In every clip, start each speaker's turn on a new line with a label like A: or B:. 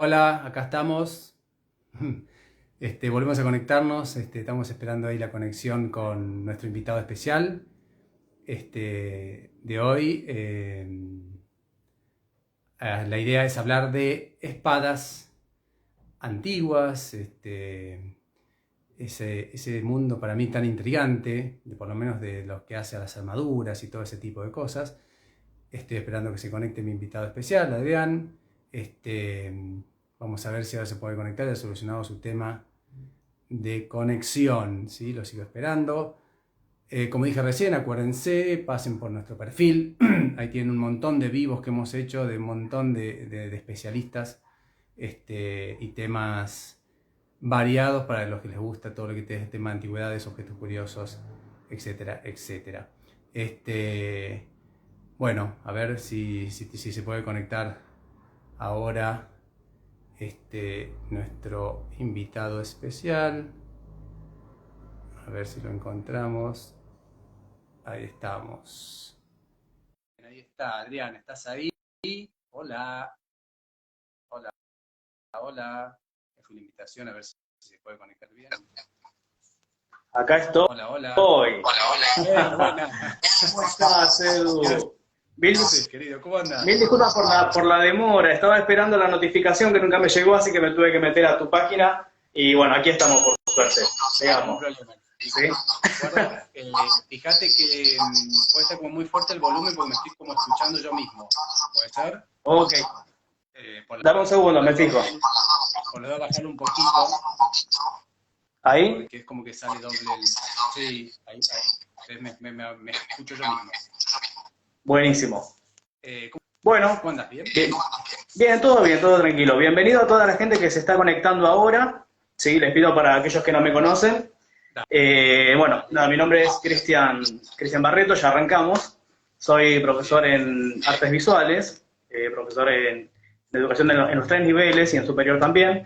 A: Hola, acá estamos. Volvemos a conectarnos. Estamos esperando ahí la conexión con nuestro invitado especial de hoy. La idea es hablar de espadas antiguas, ese mundo para mí tan intrigante, por lo menos de lo que hace a las armaduras y todo ese tipo de cosas. Estoy esperando que se conecte mi invitado especial, Adrián. Este, Vamos a ver si ahora se puede conectar. Ya ha solucionado su tema de conexión. ¿Sí? Lo sigo esperando. Como dije recién, acuérdense, pasen por nuestro perfil. Ahí tienen un montón de vivos que hemos hecho de un montón de especialistas y temas variados para los que les gusta todo lo que es tema de antigüedades, objetos curiosos, etcétera, etcétera. Bueno, a ver si se puede conectar ahora nuestro invitado especial. A ver si lo encontramos. Ahí estamos. Ahí está, Adrián, ¿estás ahí? Hola, hola, hola. Es una invitación a ver si se puede conectar bien.
B: Acá estoy.
A: Hola, hola.
B: Hola,
A: Buena.
B: ¿cómo estás, Edu?
A: ¿Qué
B: Mil,
A: haces, querido? ¿Cómo
B: mil
A: andás?
B: disculpas por la demora. Estaba esperando la notificación que nunca me llegó, así que me tuve que meter a tu página. Y bueno, aquí estamos, por suerte.
A: Ningún
B: Digamos.
A: problema.
B: ¿Sí?
A: Guarda, fíjate que puede estar como muy fuerte el volumen porque me estoy como escuchando yo mismo. ¿Puede ser?
B: Ok.
A: Por
B: Dame un segundo, me
A: las
B: fijo.
A: dudas, por las dudas bajarlo un poquito
B: ¿Ahí?
A: porque es como que sale doble el... Sí, ahí. Entonces me escucho yo mismo.
B: Buenísimo.
A: ¿Cómo
B: Bueno,
A: andas? ¿Bien?
B: bien, todo tranquilo. Bienvenido a toda la gente que se está conectando ahora. Sí, les pido para aquellos que no me conocen. Bueno, nada, mi nombre es Cristian Barreto, ya arrancamos. Soy profesor en artes visuales, profesor en educación en los tres niveles y en superior también.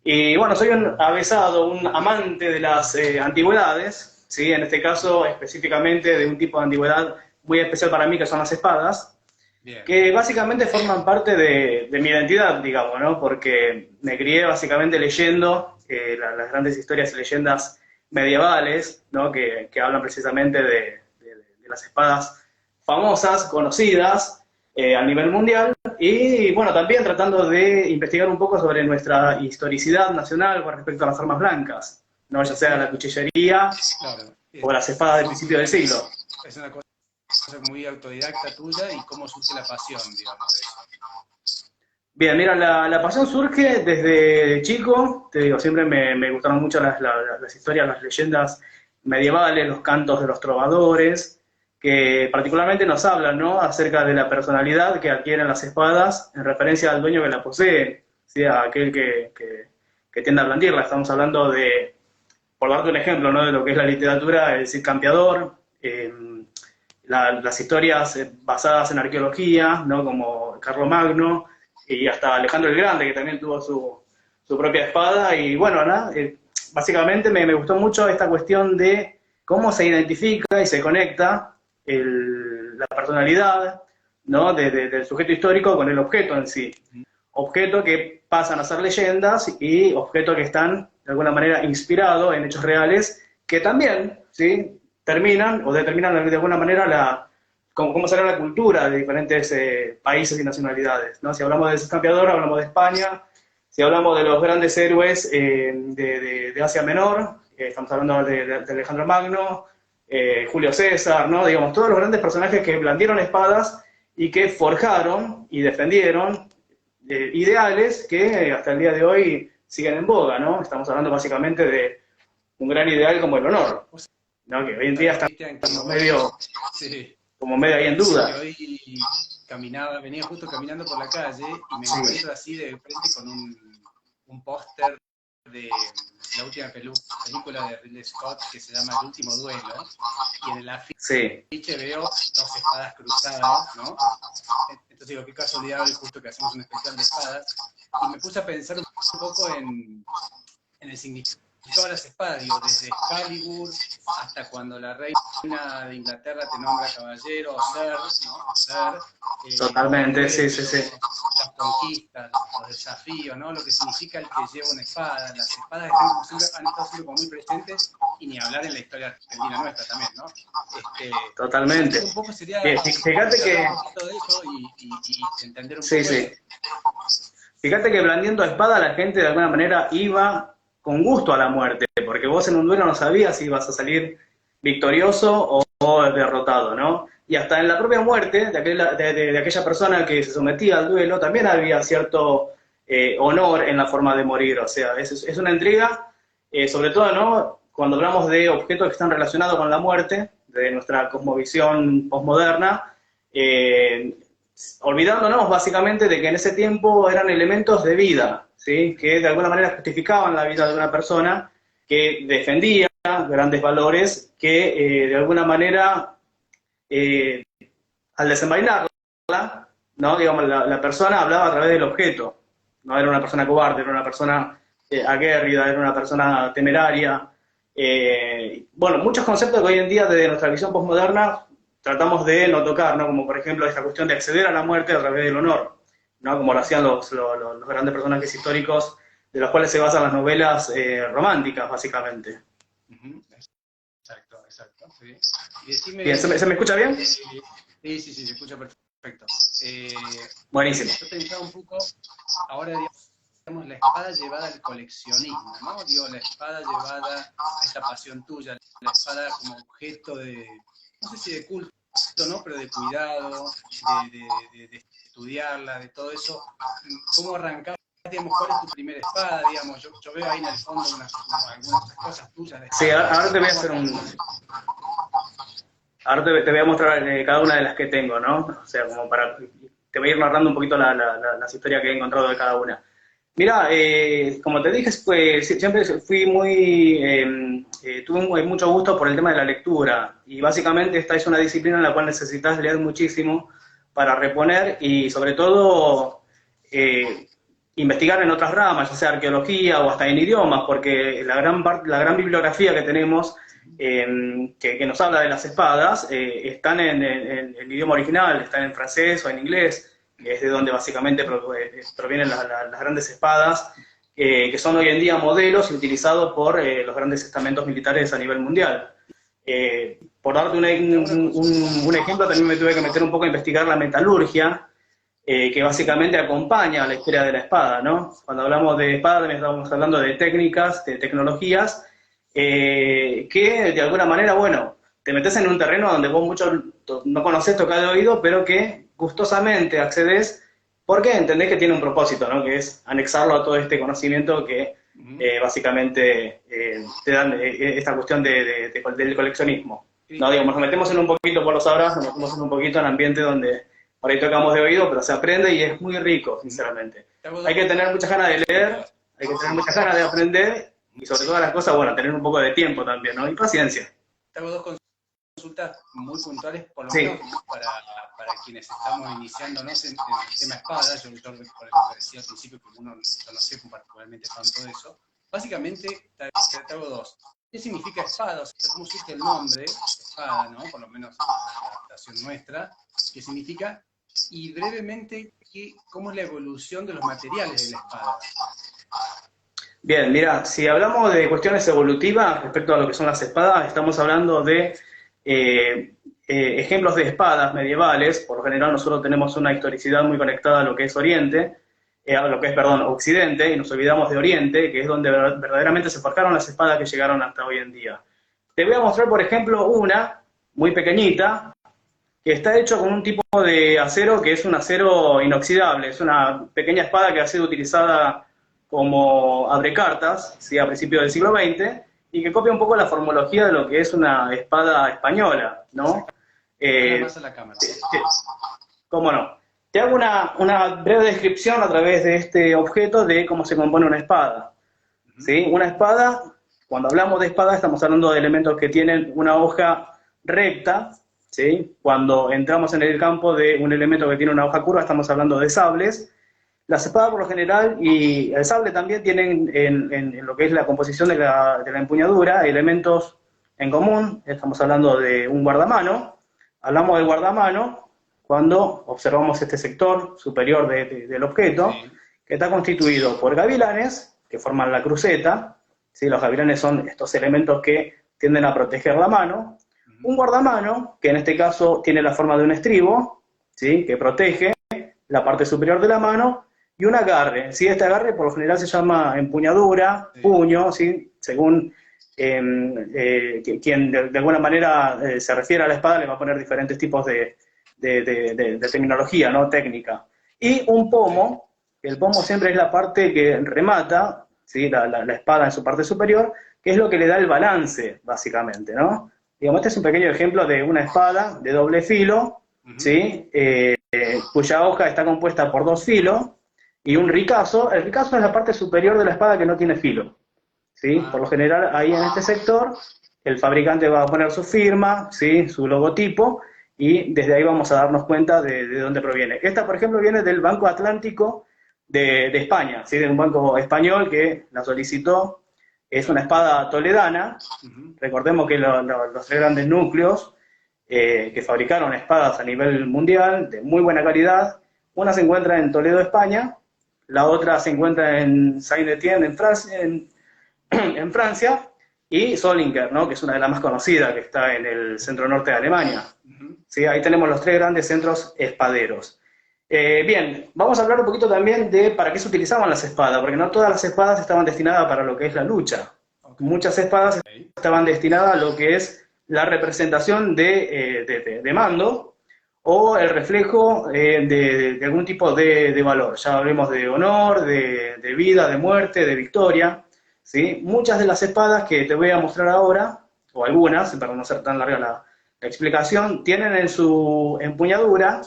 B: Y bueno, soy un avesado, un amante de las antigüedades, ¿sí? En este caso específicamente de un tipo de antigüedad muy especial para mí que son las espadas,
A: Bien.
B: que básicamente forman parte de mi identidad, digamos, ¿no? Porque me crié básicamente leyendo las grandes historias y leyendas medievales, ¿no? Que hablan precisamente de las espadas famosas, conocidas a nivel mundial, y bueno, también tratando de investigar un poco sobre nuestra historicidad nacional con respecto a las armas blancas, ¿no? Ya sea la cuchillería
A: Claro.
B: o las espadas del principio del siglo.
A: Es una cosa muy autodidacta tuya y cómo surge la pasión, digamos, de eso.
B: Bien, mira, la pasión surge desde chico, te digo, siempre me gustaron mucho las historias, las leyendas medievales, los cantos de los trovadores, que particularmente nos hablan, ¿no? Acerca de la personalidad que adquieren las espadas en referencia al dueño que la posee, ¿sí? A aquel que tiende a blandirla. Estamos hablando de, por darte un ejemplo, ¿no? De lo que es la literatura, el Cid Campeador, las historias basadas en arqueología, ¿no? Como Carlomagno y hasta Alejandro el Grande, que también tuvo su propia espada. Y bueno, ¿no? Básicamente me gustó mucho esta cuestión de cómo se identifica y se conecta la personalidad, ¿no? Del sujeto histórico con el objeto en sí. Objeto que pasan a ser leyendas y objetos que están de alguna manera inspirados en hechos reales que también, ¿sí? Terminan o determinan de alguna manera cómo será la cultura de diferentes países y nacionalidades, ¿no? Si hablamos del campeador, hablamos de España. Si hablamos de los grandes héroes de Asia Menor, estamos hablando de Alejandro Magno, Julio César, ¿no? Digamos, todos los grandes personajes que blandieron espadas y que forjaron y defendieron ideales que hasta el día de hoy siguen en boga, ¿no? Estamos hablando básicamente de un gran ideal como el honor, ¿no? Que hoy en día
A: ¿Sabés,
B: está
A: Cristian, que
B: como
A: hoy,
B: medio,
A: sí,
B: como medio ahí en duda.
A: que hoy venía justo caminando por la calle y me
B: Sí,
A: encuentro así de frente con un póster de la última película de Ridley Scott que se llama El último duelo, y en el
B: sí.
A: afiche veo dos espadas cruzadas, ¿no? Entonces digo, qué casualidad hoy justo que hacemos un especial de espadas, y me puse a pensar un poco en el significado todas las espadas, digo, desde Excalibur hasta cuando la reina de Inglaterra te nombra caballero, Sir, ¿no? Sir,
B: Totalmente, sí, sí, sí.
A: las conquistas, los desafíos, ¿no? Lo que significa el que lleva una espada, las espadas están como siempre, han estado siempre como muy presentes, y ni hablar en la historia argentina nuestra también, ¿no?
B: Totalmente.
A: Un poco sería
B: fíjate que...
A: todo eso y entender un
B: sí,
A: poco.
B: Sí. Fíjate que blandiendo espada la gente de alguna manera iba con gusto a la muerte, porque vos en un duelo no sabías si ibas a salir victorioso o derrotado, ¿no? Y hasta en la propia muerte de aquella persona que se sometía al duelo también había cierto honor en la forma de morir, o sea, es una entrega, sobre todo, ¿no? Cuando hablamos de objetos que están relacionados con la muerte, de nuestra cosmovisión posmoderna, olvidándonos básicamente de que en ese tiempo eran elementos de vida, ¿sí? Que de alguna manera justificaban la vida de una persona, que defendía grandes valores, que de alguna manera, al desenvainarla, ¿no? Digamos, la persona hablaba a través del objeto, no era una persona cobarde, era una persona aguerrida, era una persona temeraria. Bueno, muchos conceptos que hoy en día desde nuestra visión posmoderna tratamos de no tocar, ¿no? Como por ejemplo esta cuestión de acceder a la muerte a través del honor, ¿no? Como lo hacían los grandes personajes históricos de los cuales se basan las novelas románticas, básicamente.
A: Exacto, exacto. Sí. Y decime,
B: bien, ¿se me escucha bien?
A: Sí, se escucha perfecto.
B: Buenísimo.
A: Yo pensaba un poco, ahora digamos, la espada llevada al coleccionismo, ¿no? Digo, la espada llevada a esta pasión tuya, la espada como objeto de, no sé si de culto, ¿no? Pero de cuidado, de estudiarla, de todo eso. ¿Cómo arrancar? Digamos, ¿cuál es tu primera espada? Digamos, yo veo ahí en el fondo algunas cosas tuyas.
B: Sí, ahora te voy a hacer Ahora te voy a mostrar cada una de las que tengo, ¿no? O sea, como para... Te voy a ir narrando un poquito las historias que he encontrado de cada una. Mira, como te dije, pues, siempre fui tuve mucho gusto por el tema de la lectura, y básicamente esta es una disciplina en la cual necesitas leer muchísimo para reponer y sobre todo investigar en otras ramas, ya sea arqueología o hasta en idiomas, porque la gran bibliografía que tenemos que nos habla de las espadas están en el idioma original, están en francés o en inglés, que es de donde básicamente provienen las grandes espadas, que son hoy en día modelos y utilizados por los grandes estamentos militares a nivel mundial. Por darte un ejemplo, también me tuve que meter un poco a investigar la metalurgia, que básicamente acompaña a la historia de la espada, ¿no? Cuando hablamos de espada también estamos hablando de técnicas, de tecnologías, que de alguna manera, bueno, te metes en un terreno donde vos mucho no conocés, tocás de oído, pero que gustosamente accedes porque entendés que tiene un propósito, ¿no? Que es anexarlo a todo este conocimiento que básicamente te dan esta cuestión del coleccionismo. No, digamos, nos metemos en un poquito, por lo sabrás, nos metemos en un poquito en ambiente donde por ahí tocamos de oído, pero se aprende y es muy rico, sinceramente. Hay que tener muchas ganas de leer, hay que tener muchas ganas de aprender, y sobre todas las cosas, bueno, tener un poco de tiempo también, ¿no? Y paciencia.
A: Te hago dos consultas muy puntuales, por lo menos para quienes estamos iniciándonos en el tema espada. Yo por eso decía al principio que uno no sé particularmente tanto de eso. Básicamente, te hago dos. ¿Qué significa espada? O sea, ¿cómo surge el nombre espada, ¿no? Por lo menos en la adaptación nuestra. ¿Qué significa? Y brevemente, ¿cómo es la evolución de los materiales de la espada?
B: Bien, mira, si hablamos de cuestiones evolutivas respecto a lo que son las espadas, estamos hablando de ejemplos de espadas medievales. Por lo general nosotros tenemos una historicidad muy conectada a lo que es Oriente, a lo que es, perdón, Occidente, y nos olvidamos de Oriente, que es donde verdaderamente se forjaron las espadas que llegaron hasta hoy en día. Te voy a mostrar, por ejemplo, una muy pequeñita, que está hecho con un tipo de acero que es un acero inoxidable. Es una pequeña espada que ha sido utilizada como abrecartas, ¿sí? A principios del siglo XX, y que copia un poco la formología de lo que es una espada española, ¿no?
A: Más a la cámara.
B: ¿Cómo no? Te hago una breve descripción a través de este objeto de cómo se compone una espada. ¿Sí? Una espada, cuando hablamos de espada, estamos hablando de elementos que tienen una hoja recta, ¿sí? Cuando entramos en el campo de un elemento que tiene una hoja curva, estamos hablando de sables. Las espadas por lo general y el sable también tienen en lo que es la composición de la empuñadura elementos en común. Estamos hablando de un guardamano. Hablamos del guardamano cuando observamos este sector superior del objeto,
A: Sí.
B: que está constituido por gavilanes, que forman la cruceta. ¿Sí? Los gavilanes son estos elementos que tienden a proteger la mano. Un guardamano, que en este caso tiene la forma de un estribo, ¿sí? Que protege la parte superior de la mano, y un agarre. ¿Sí? Este agarre por lo general se llama empuñadura,
A: Sí.
B: puño, ¿sí? Según quien de alguna manera se refiere a la espada, le va a poner diferentes tipos de terminología, ¿no? Técnica. Y un pomo, el pomo siempre es la parte que remata, ¿sí? La espada en su parte superior, que es lo que le da el balance, básicamente, ¿no? Digamos, este es un pequeño ejemplo de una espada de doble filo, ¿sí? Cuya hoja está compuesta por dos filos, y un ricazo. El ricazo es la parte superior de la espada que no tiene filo, ¿sí? Por lo general, ahí en este sector, el fabricante va a poner su firma, ¿sí? Su logotipo, y desde ahí vamos a darnos cuenta de dónde proviene. Esta, por ejemplo, viene del Banco Atlántico de España, ¿sí? De un banco español que la solicitó. Es una espada toledana. Recordemos que los tres grandes núcleos que fabricaron espadas a nivel mundial de muy buena calidad, una se encuentra en Toledo, España, la otra se encuentra en Saint-Étienne, en Francia, y Solinger, ¿no? Que es una de las más conocidas, que está en el centro norte de Alemania. ¿Sí? Ahí tenemos los tres grandes centros espaderos. Bien, vamos a hablar un poquito también de para qué se utilizaban las espadas, porque no todas las espadas estaban destinadas para lo que es la lucha. Muchas espadas estaban destinadas a lo que es la representación de mando, o el reflejo de algún tipo de valor. Ya hablemos de honor, de vida, de muerte, de victoria, ¿sí? Muchas de las espadas que te voy a mostrar ahora, o algunas, para no ser tan larga la explicación, tienen en su empuñadura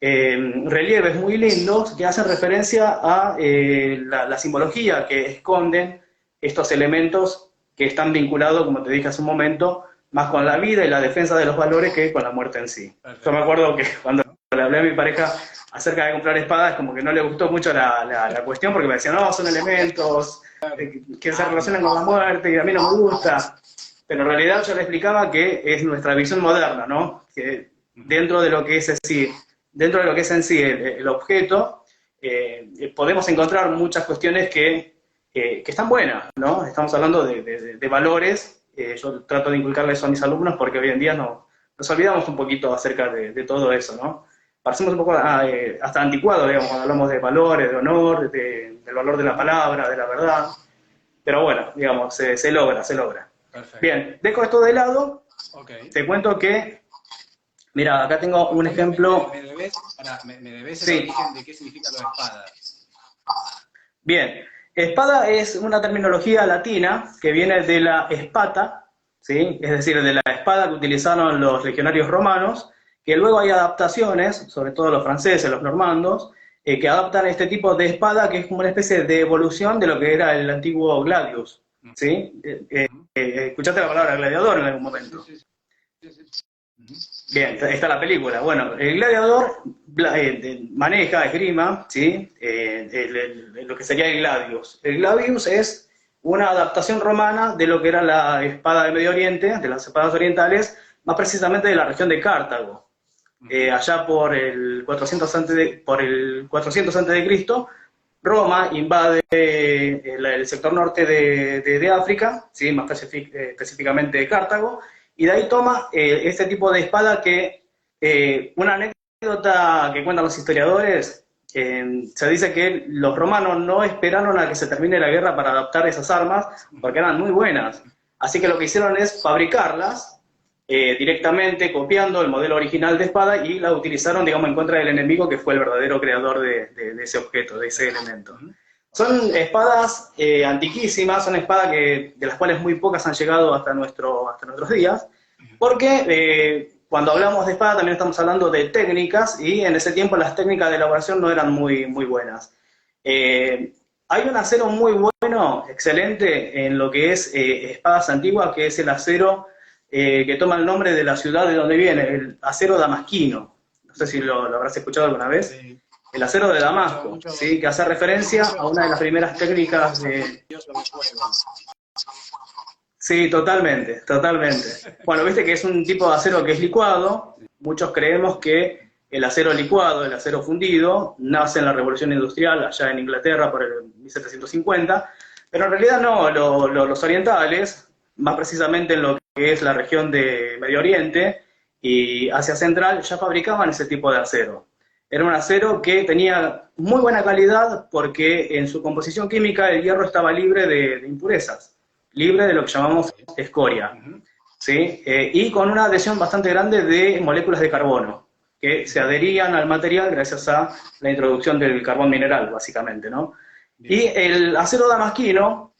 B: relieves muy lindos que hacen referencia a la simbología que esconden estos elementos que están vinculados, como te dije hace un momento, más con la vida y la defensa de los valores que con la muerte en sí.
A: Perfecto.
B: Yo me acuerdo que cuando le hablé a mi pareja acerca de comprar espadas, como que no le gustó mucho la cuestión, porque me decía, no, son elementos que se relacionan con la muerte y a mí no me gusta. Pero en realidad yo le explicaba que es nuestra visión moderna, ¿no? Que dentro de lo que es así, dentro de lo que es en sí el objeto, podemos encontrar muchas cuestiones que están buenas, ¿no? Estamos hablando de valores. Yo trato de inculcarle eso a mis alumnos porque hoy en día nos olvidamos un poquito acerca de todo eso, ¿no? Parecemos un poco hasta anticuados, digamos, cuando hablamos de valores, de honor, del valor de la palabra, de la verdad. Pero bueno, digamos, se logra.
A: Perfecto.
B: Bien, dejo esto de lado.
A: Okay.
B: Te cuento que, mira, acá tengo un ejemplo.
A: ¿Me debes
B: Sí.
A: el origen de qué significa lo de espada?
B: Bien, espada es una terminología latina que viene de la espata, ¿sí? Es decir, de la espada que utilizaron los legionarios romanos, que luego hay adaptaciones, sobre todo los franceses, los normandos, que adaptan este tipo de espada que es como una especie de evolución de lo que era el antiguo gladius, ¿sí? ¿Escuchaste la palabra gladiador en algún momento?
A: Sí.
B: Bien, está la película. Bueno, el gladiador maneja, esgrima, ¿sí? Lo que sería el gladius. El gladius es una adaptación romana de lo que era la espada de Medio Oriente, de las espadas orientales, más precisamente de la región de Cartago. Allá por el 400 antes de Cristo, Roma invade el sector norte de África, ¿sí? Más específicamente Cartago, y de ahí toma este tipo de espada que, una anécdota que cuentan los historiadores, se dice que los romanos no esperaron a que se termine la guerra para adaptar esas armas, porque eran muy buenas. Así que lo que hicieron es fabricarlas directamente, copiando el modelo original de espada, y la utilizaron, digamos, en contra del enemigo, que fue el verdadero creador de ese objeto, de ese elemento. Son espadas antiquísimas, son espadas de las cuales muy pocas han llegado hasta nuestros días, porque cuando hablamos de espada también estamos hablando de técnicas, y en ese tiempo las técnicas de elaboración no eran muy buenas. Hay un acero muy bueno, excelente, en lo que es espadas antiguas, que es el acero que toma el nombre de la ciudad de donde viene, el acero damasquino. No sé si lo habrás escuchado alguna vez.
A: Sí.
B: el acero de Damasco, ¿sí? Que hace referencia a una de las primeras técnicas de... Sí, totalmente, totalmente. Bueno, viste que es un tipo de acero que es licuado. Muchos creemos que el acero licuado, el acero fundido, nace en la Revolución Industrial allá en Inglaterra por el 1750, pero en realidad no, los orientales, más precisamente en lo que es la región de Medio Oriente y Asia Central, ya fabricaban ese tipo de acero. Era un acero que tenía muy buena calidad porque en su composición química el hierro estaba libre de impurezas, libre de lo que llamamos escoria, ¿sí? Y con una adhesión bastante grande de moléculas de carbono, que se adherían al material gracias a la introducción del carbón mineral, básicamente, ¿no? Y el acero damasquino,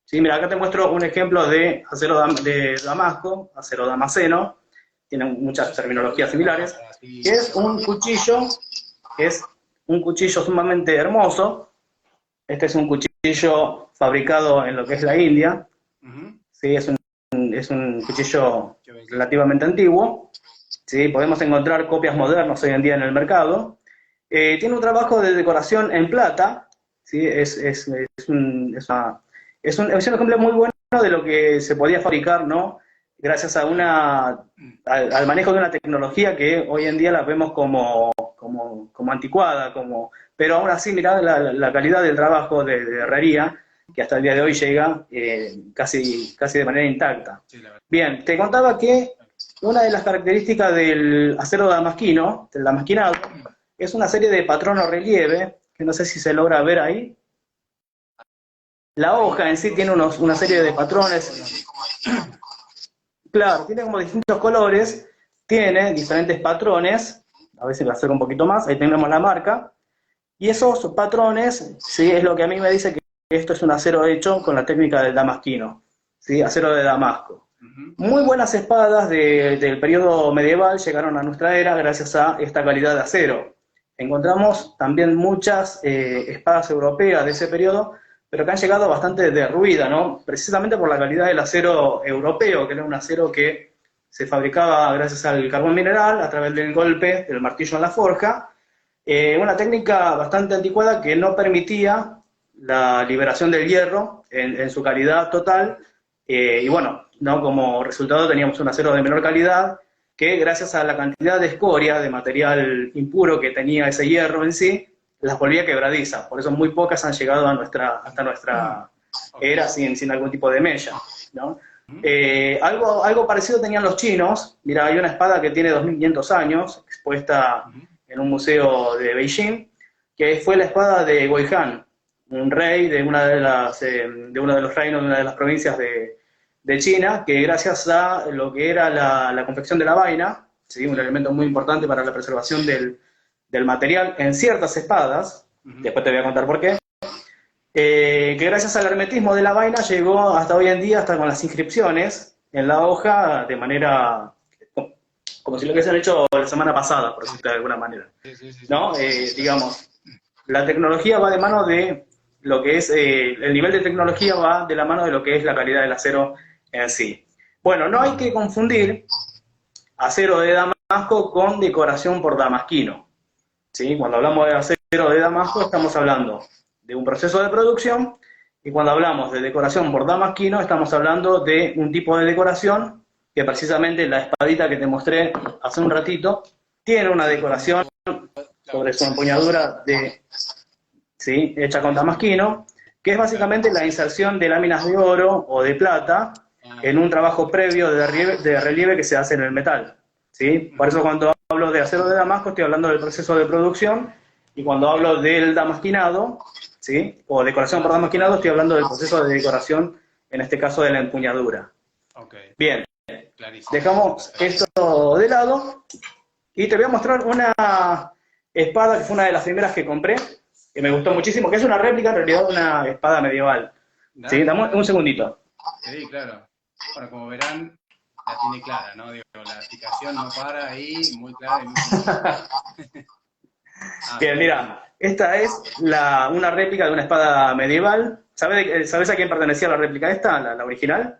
B: ¿sí? Mira, acá te muestro un ejemplo de acero de Damasco, acero damasceno, tienen muchas terminologías similares, que es un cuchillo sumamente hermoso. Este es un cuchillo fabricado en lo que es la India, ¿sí? Es un cuchillo relativamente antiguo, ¿sí? Podemos encontrar copias modernas hoy en día en el mercado. Tiene un trabajo de decoración en plata, ¿sí? Es un ejemplo muy bueno de lo que se podía fabricar, ¿no? Gracias a al manejo de una tecnología que hoy en día la vemos como anticuada, pero aún así mirá la calidad del trabajo de herrería, que hasta el día de hoy llega casi de manera intacta. Bien, te contaba que una de las características del acero damasquino, del damasquinado, es una serie de patrón o relieve, que no sé si se logra ver ahí. La hoja en sí tiene una serie de patrones. Claro, tiene como distintos colores, tiene diferentes patrones, a ver si lo acerco un poquito más, ahí tenemos la marca, y esos patrones, sí, es lo que a mí me dice que esto es un acero hecho con la técnica del damasquino, ¿sí? Acero de Damasco. Muy buenas espadas del periodo medieval llegaron a nuestra era gracias a esta calidad de acero. Encontramos también muchas espadas europeas de ese periodo, pero que han llegado bastante derruidas, ¿no? Precisamente por la calidad del acero europeo, que era un acero que se fabricaba gracias al carbón mineral, a través del golpe del martillo en la forja, una técnica bastante anticuada que no permitía la liberación del hierro en su calidad total, y bueno, ¿no? Como resultado teníamos un acero de menor calidad, que gracias a la cantidad de escoria, de material impuro que tenía ese hierro en sí, las volvía quebradizas. Por eso muy pocas han llegado hasta nuestra era sin algún tipo de mella, ¿no? Algo parecido tenían los chinos. Mira, hay una espada que tiene 2500 años, expuesta en un museo de Beijing, que fue la espada de Gui Han, un rey de uno de los reinos de una de las provincias de China, que gracias a lo que era la confección de la vaina, ¿sí? Un elemento muy importante para la preservación del material en ciertas espadas, después te voy a contar por qué, que gracias al hermetismo de la vaina llegó hasta hoy en día, hasta con las inscripciones en la hoja, de manera como si lo hubiesen hecho la semana pasada, por decirlo de alguna manera. ¿No? Digamos, la tecnología va de mano de lo que es, el nivel de tecnología va de la mano de lo que es la calidad del acero en sí. Bueno, no hay que confundir acero de Damasco con decoración por damasquino, ¿sí? Cuando hablamos de acero de Damasco estamos hablando de un proceso de producción, y cuando hablamos de decoración por damasquino estamos hablando de un tipo de decoración que precisamente la espadita que te mostré hace un ratito tiene una decoración sobre su empuñadura ¿sí? Hecha con damasquino, que es básicamente la inserción de láminas de oro o de plata en un trabajo previo de relieve que se hace en el metal, ¿sí? Por eso cuando hablo de acero de Damasco estoy hablando del proceso de producción, y cuando hablo del damasquinado, ¿sí? O decoración por damasquinado, estoy hablando del proceso de decoración, en este caso de la empuñadura. Okay. Bien, clarísimo. Dejamos esto de lado y te voy a mostrar una espada que fue una de las primeras que compré, que me gustó muchísimo, que es una réplica en realidad de una espada medieval. ¿Sí? Dame un segundito.
A: Sí, claro. Bueno, como verán, la tiene clara, ¿no? Digo, la explicación no para ahí, muy clara y muy
B: Bien, mira, esta es una réplica de una espada medieval. ¿Sabes a quién pertenecía la réplica esta, la original?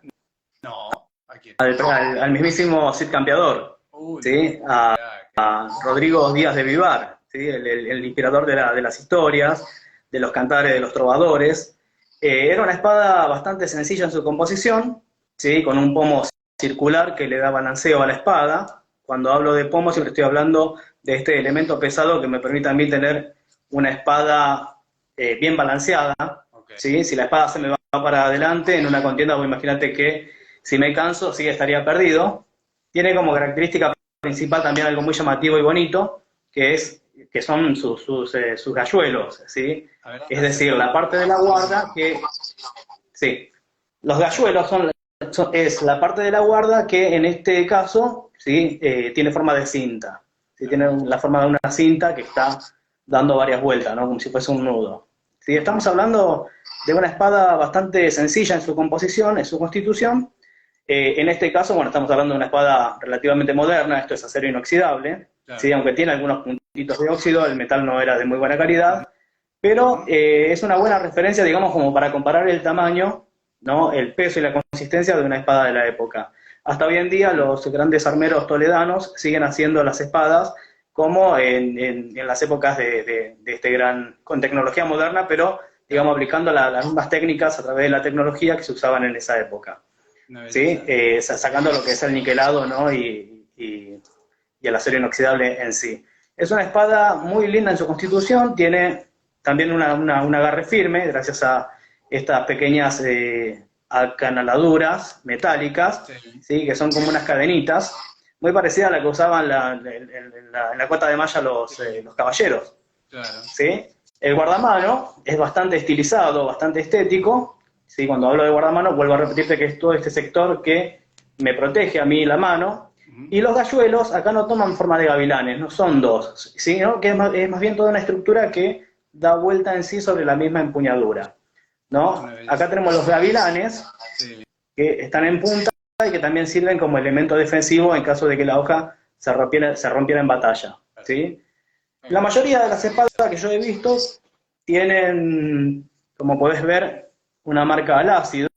A: No, ¿a quién?
B: Al mismísimo Cid Campeador, ¿sí? A Rodrigo Díaz de Vivar, ¿sí? El inspirador de las historias, de los cantares, de los trovadores. Era una espada bastante sencilla en su composición, ¿sí? Con un pomo circular que le da balanceo a la espada. Cuando hablo de pomo siempre estoy hablando de este elemento pesado que me permite a mí tener una espada bien balanceada.
A: Ok.
B: ¿Sí? Si la espada se me va para adelante en una contienda, pues imagínate que si me canso, sí estaría perdido. Tiene como característica principal también algo muy llamativo y bonito, que son sus galluelos, ¿sí?
A: A ver,
B: Es decir, la parte de la guarda que, sí, los galluelos es la parte de la guarda que en este caso, ¿sí? Tiene forma de cinta, ¿sí? Tiene la forma de una cinta que está dando varias vueltas, ¿no? Como si fuese un nudo. ¿Sí? Estamos hablando de una espada bastante sencilla en su composición, en su constitución. En este caso, bueno, estamos hablando de una espada relativamente moderna, esto es acero inoxidable,
A: claro.
B: ¿sí? Aunque tiene algunos puntitos de óxido, el metal no era de muy buena calidad, pero es una buena referencia, digamos, como para comparar el tamaño, ¿no? El peso y la consistencia de una espada de la época. Hasta hoy en día los grandes armeros toledanos siguen haciendo las espadas como en las épocas de este gran, con tecnología moderna, pero digamos aplicando las mismas técnicas a través de la tecnología que se usaban en esa época. ¿Sí? Sacando lo que es el niquelado, ¿no? y el acero inoxidable en sí. Es una espada muy linda en su constitución, tiene también un agarre firme, gracias a estas pequeñas acanaladuras metálicas,
A: Sí.
B: ¿sí? Que son como unas cadenitas, muy parecida a la que usaban en la cota de malla los caballeros.
A: Claro.
B: ¿Sí? El guardamano es bastante estilizado, bastante estético. ¿Sí? Cuando hablo de guardamano, vuelvo a repetirte que es todo este sector que me protege a mí la mano. Y los galluelos acá no toman forma de gavilanes, no son dos, ¿sí? ¿No? Que es más bien toda una estructura que da vuelta en sí sobre la misma empuñadura, ¿no? Acá tenemos los gavilanes,
A: Sí.
B: que están en punta y que también sirven como elemento defensivo en caso de que la hoja se rompiera en batalla, ¿sí? La mayoría de las espadas que yo he visto tienen, como podés ver, una marca al ácido,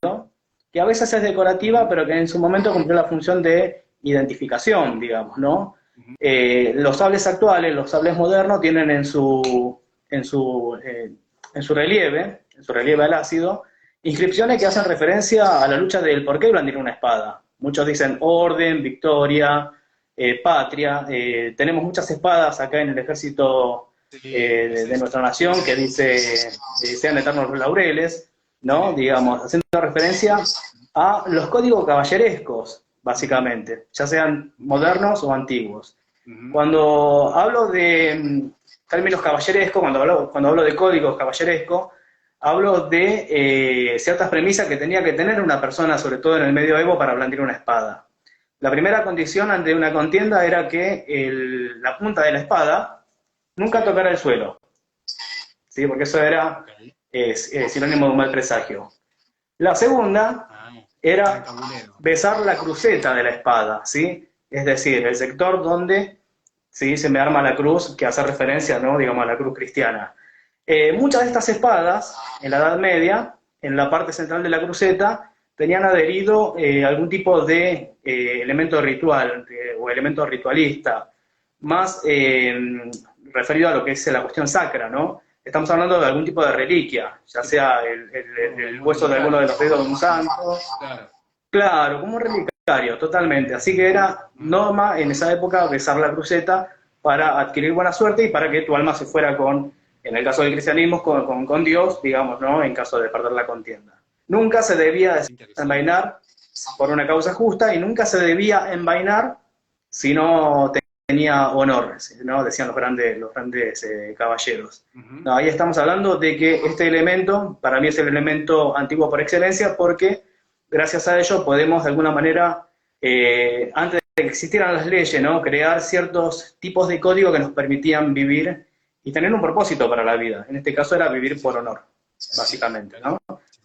B: que a veces es decorativa, pero que en su momento cumplió la función de identificación, digamos, ¿no? Los sables actuales, los sables modernos, tienen en su, en su relieve al ácido, inscripciones que hacen referencia a la lucha del por qué blandir una espada. Muchos dicen orden, victoria, patria. Tenemos muchas espadas acá en el ejército de nuestra nación que dice sean eternos los laureles, ¿no? Digamos, haciendo referencia a los códigos caballerescos, básicamente, ya sean modernos o antiguos. Cuando hablo de términos caballerescos, cuando hablo de códigos caballerescos, hablo de ciertas premisas que tenía que tener una persona, sobre todo en el medioevo, para blandir una espada. La primera condición ante una contienda era que la punta de la espada nunca tocara el suelo, ¿sí? Porque eso era sinónimo de un mal presagio. La segunda era besar la cruceta de la espada, ¿sí? Es decir, el sector donde, ¿sí?, se me arma la cruz, que hace referencia, ¿no?, digamos, a la cruz cristiana. Muchas de estas espadas, en la Edad Media, en la parte central de la cruceta, tenían adherido algún tipo de elemento ritual o elemento ritualista, más referido a lo que es la cuestión sacra, ¿no? Estamos hablando de algún tipo de reliquia, ya sea el hueso de alguno de los dedos de un santo. Claro, como un relicario, totalmente. Así que era norma en esa época besar la cruceta para adquirir buena suerte y para que tu alma se fuera en el caso del cristianismo, con Dios, digamos, ¿no?, en caso de perder la contienda. Nunca se debía envainar por una causa justa y nunca se debía envainar si no tenía honor, ¿no?, decían los grandes caballeros. No, ahí estamos hablando de que este elemento, para mí es el elemento antiguo por excelencia, porque gracias a ello podemos de alguna manera, antes de que existieran las leyes, ¿no?, crear ciertos tipos de código que nos permitían vivir y tener un propósito para la vida. En este caso era vivir por honor, básicamente, ¿no?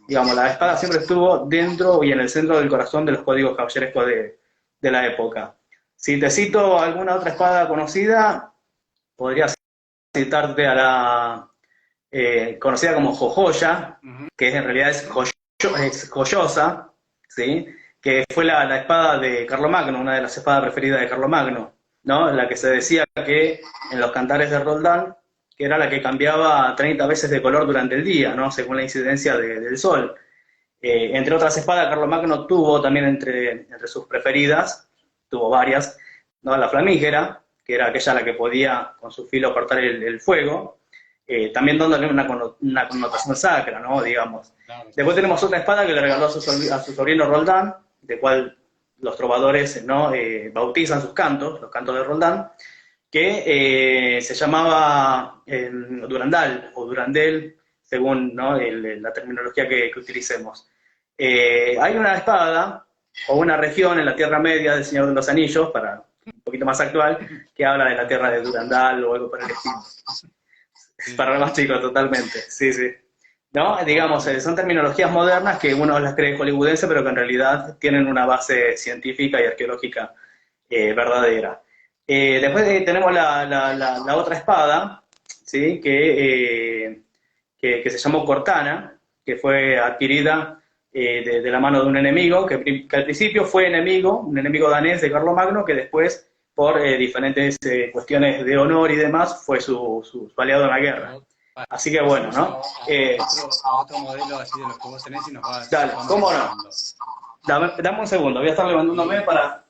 B: Digamos, la espada siempre estuvo dentro y en el centro del corazón de los códigos caballerescos de la época. Si te cito alguna otra espada conocida, podría citarte a la conocida como Jojoya, que en realidad es joyosa, ¿sí?, que fue la espada de Carlomagno, una de las espadas preferidas de Carlomagno, ¿no? La que se decía que en los cantares de Roldán, que era la que cambiaba 30 veces de color durante el día, ¿no? Según la incidencia del sol. Entre otras espadas, Carlomagno tuvo también entre sus preferidas, tuvo varias, ¿no? La flamígera, que era aquella la que podía con su filo cortar el fuego, también dándole una connotación sacra, ¿no? Digamos.
A: Claro,
B: Después tenemos otra espada que le regaló a su sobrino Roldán, de cual los trovadores, ¿no? Bautizan sus cantos, los cantos de Roldán, que se llamaba Durandal o Durandel, según, ¿no? La terminología que utilicemos. Hay una espada o una región en la Tierra Media del Señor de los Anillos, para un poquito más actual, que habla de la tierra de Durandal o algo por el estilo.
A: sí.
B: Para los más chicos, totalmente, sí, sí. ¿No? Digamos, son terminologías modernas que uno las cree hollywoodense, pero que en realidad tienen una base científica y arqueológica verdadera. Después tenemos la otra espada, ¿sí? Que se llamó Cortana, que fue adquirida de la mano de un enemigo, que al principio fue un enemigo danés de Carlomagno, que después, por diferentes cuestiones de honor y demás, fue su aliado en la guerra. Así que bueno, ¿no?
A: A otro modelo así de los que vos tenés y nos vas...
B: Dale, ¿cómo no? Dame un segundo, voy a estar levantándome para...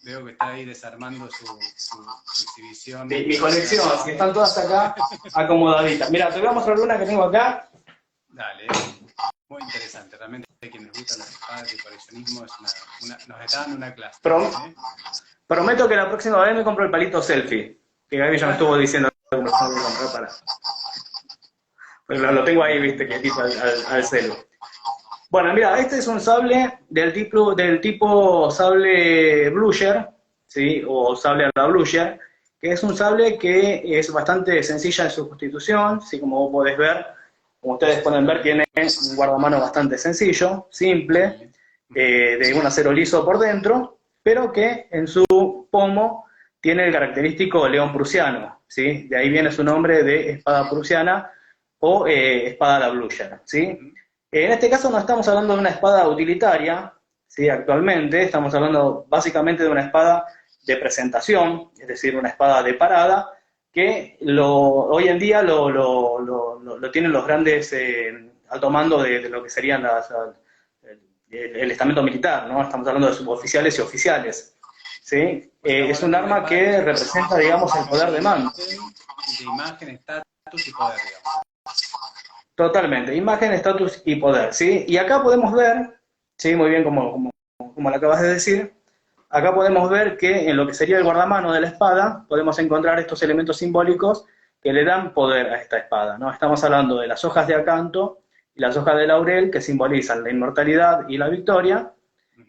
A: Veo que está ahí desarmando su exhibición.
B: Mi colección, si están todas acá acomodaditas. Mira, te voy a mostrar una que tengo acá.
A: Dale, muy interesante. Realmente a quienes gustan las espadas y el coleccionismo nos está dando una clase.
B: Prometo que la próxima vez me compro el palito selfie, que Gaby ya me estuvo diciendo que me tengo que comprar para... Pues lo tengo ahí, viste, quietito al celu. Bueno, mira, este es un sable del tipo sable blucher, ¿sí? O sable a la blucher, que es un sable que es bastante sencilla en su constitución, ¿sí? Como vos podés ver, como ustedes pueden ver, tiene un guardamano bastante sencillo, simple, de un acero liso por dentro, pero que en su pomo tiene el característico león prusiano, ¿sí? De ahí viene su nombre de espada prusiana o espada a la blucher, ¿sí? En este caso no estamos hablando de una espada utilitaria, ¿sí? Actualmente estamos hablando básicamente de una espada de presentación, es decir, una espada de parada, que hoy en día lo tienen los grandes alto mando de lo que serían el estamento militar, ¿no? Estamos hablando de suboficiales y oficiales, ¿sí? Es un arma que representa, digamos, el poder de mando.
A: De imagen, estatus y poder, digamos.
B: Totalmente, imagen, estatus y poder, ¿sí? Y acá podemos ver, ¿sí? Muy bien como lo acabas de decir, acá podemos ver que en lo que sería el guardamano de la espada, podemos encontrar estos elementos simbólicos que le dan poder a esta espada, ¿no? Estamos hablando de las hojas de acanto y las hojas de laurel, que simbolizan la inmortalidad y la victoria,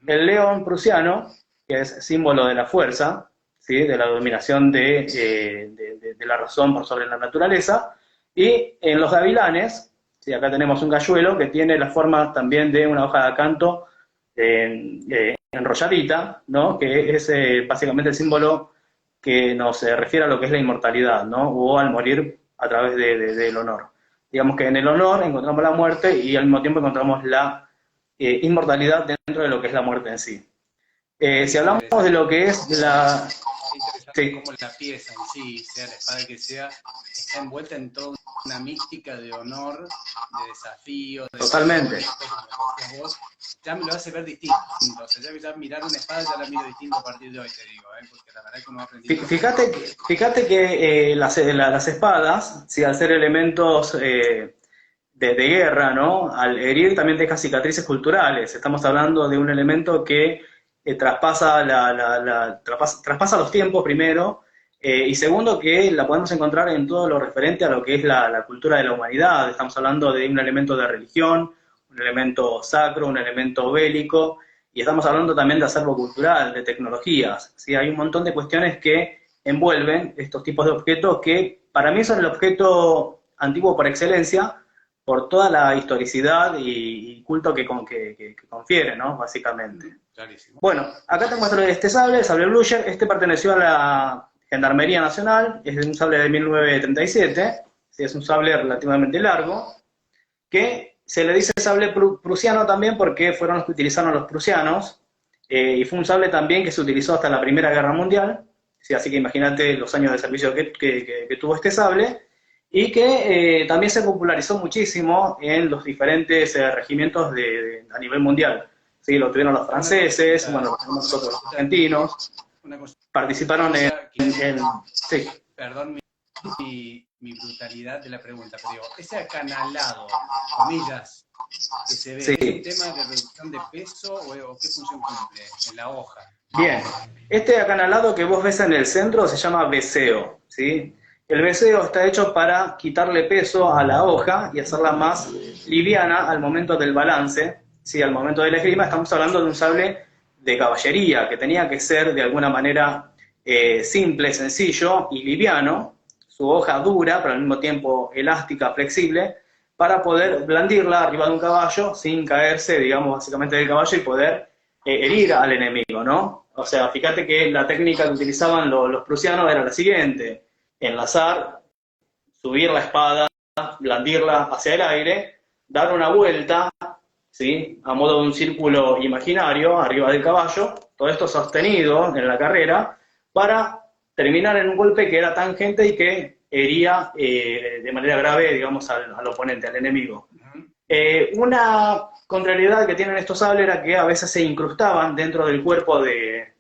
B: el león prusiano, que es símbolo de la fuerza, ¿sí? De la dominación de la razón por sobre la naturaleza, y en los gavilanes, ¿sí? Acá tenemos un galluelo que tiene la forma también de una hoja de acanto enrolladita, ¿no? Que es básicamente el símbolo que nos refiere a lo que es la inmortalidad, ¿no? O al morir a través del honor. Digamos que en el honor encontramos la muerte y al mismo tiempo encontramos la inmortalidad dentro de lo que es la muerte en sí. Si hablamos de lo que es la...
A: Sí. Como la pieza en sí, sea la espada que sea, está envuelta en toda una mística de honor, de desafío, de...
B: Totalmente.
A: Ya me lo hace ver distinto, o sea, ya mirar una espada ya la miro distinto a partir de hoy, te digo, porque la verdad es que uno ha aprendido...
B: Fíjate que las espadas, ¿sí? Al ser elementos de guerra, ¿no? Al herir también deja cicatrices culturales. Estamos hablando de un elemento que traspasa los tiempos, primero, y segundo, que la podemos encontrar en todo lo referente a lo que es la cultura de la humanidad. Estamos hablando de un elemento de religión, un elemento sacro, un elemento bélico, y estamos hablando también de acervo cultural, de tecnologías, ¿sí? Hay un montón de cuestiones que envuelven estos tipos de objetos que para mí son el objeto antiguo por excelencia, por toda la historicidad y culto que confiere, ¿no? Básicamente.
A: Clarísimo.
B: Bueno, acá te muestro este sable, el sable blucher. Este perteneció a la Gendarmería Nacional, es un sable de 1937, es un sable relativamente largo, que se le dice sable prusiano también porque fueron los que utilizaron los prusianos, y fue un sable también que se utilizó hasta la Primera Guerra Mundial, ¿sí? Así que imagínate los años de servicio que tuvo este sable, y que también se popularizó muchísimo en los diferentes regimientos a nivel mundial. ¿Sí? Lo tuvieron los franceses, bueno, lo tenemos nosotros los argentinos,
A: Una cosa
B: participaron sí,
A: perdón mi brutalidad de la pregunta, pero digo, ese acanalado, comillas, que se ve,
B: sí.
A: ¿es un tema de reducción de peso o qué función cumple en la hoja?
B: Bien, este acanalado que vos ves en el centro se llama veceo, ¿sí? El veceo está hecho para quitarle peso a la hoja y hacerla más liviana al momento del balance, ¿sí? Al momento de la esgrima. Estamos hablando de un sable de caballería, que tenía que ser de alguna manera simple, sencillo y liviano, su hoja dura, pero al mismo tiempo elástica, flexible, para poder blandirla arriba de un caballo sin caerse, digamos, básicamente del caballo y poder herir al enemigo, ¿no? O sea, fíjate que la técnica que utilizaban los prusianos era la siguiente: enlazar, subir la espada, blandirla hacia el aire, dar una vuelta, ¿sí? A modo de un círculo imaginario arriba del caballo, todo esto sostenido en la carrera, para terminar en un golpe que era tangente y que hería de manera grave, digamos, al oponente, al enemigo. Una contrariedad que tienen estos sables era que a veces se incrustaban dentro del cuerpo de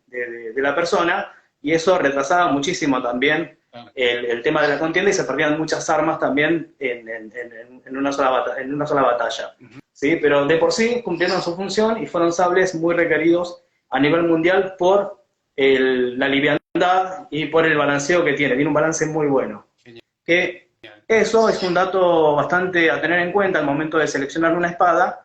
B: la persona, y eso retrasaba muchísimo también el tema de la contienda, y se perdían muchas armas también en una sola batalla. ¿Sí? Pero de por sí cumplieron su función y fueron sables muy requeridos a nivel mundial por la liviandad y por el balanceo que tiene. Tiene un balance muy bueno. Que eso es un dato bastante a tener en cuenta al momento de seleccionar una espada,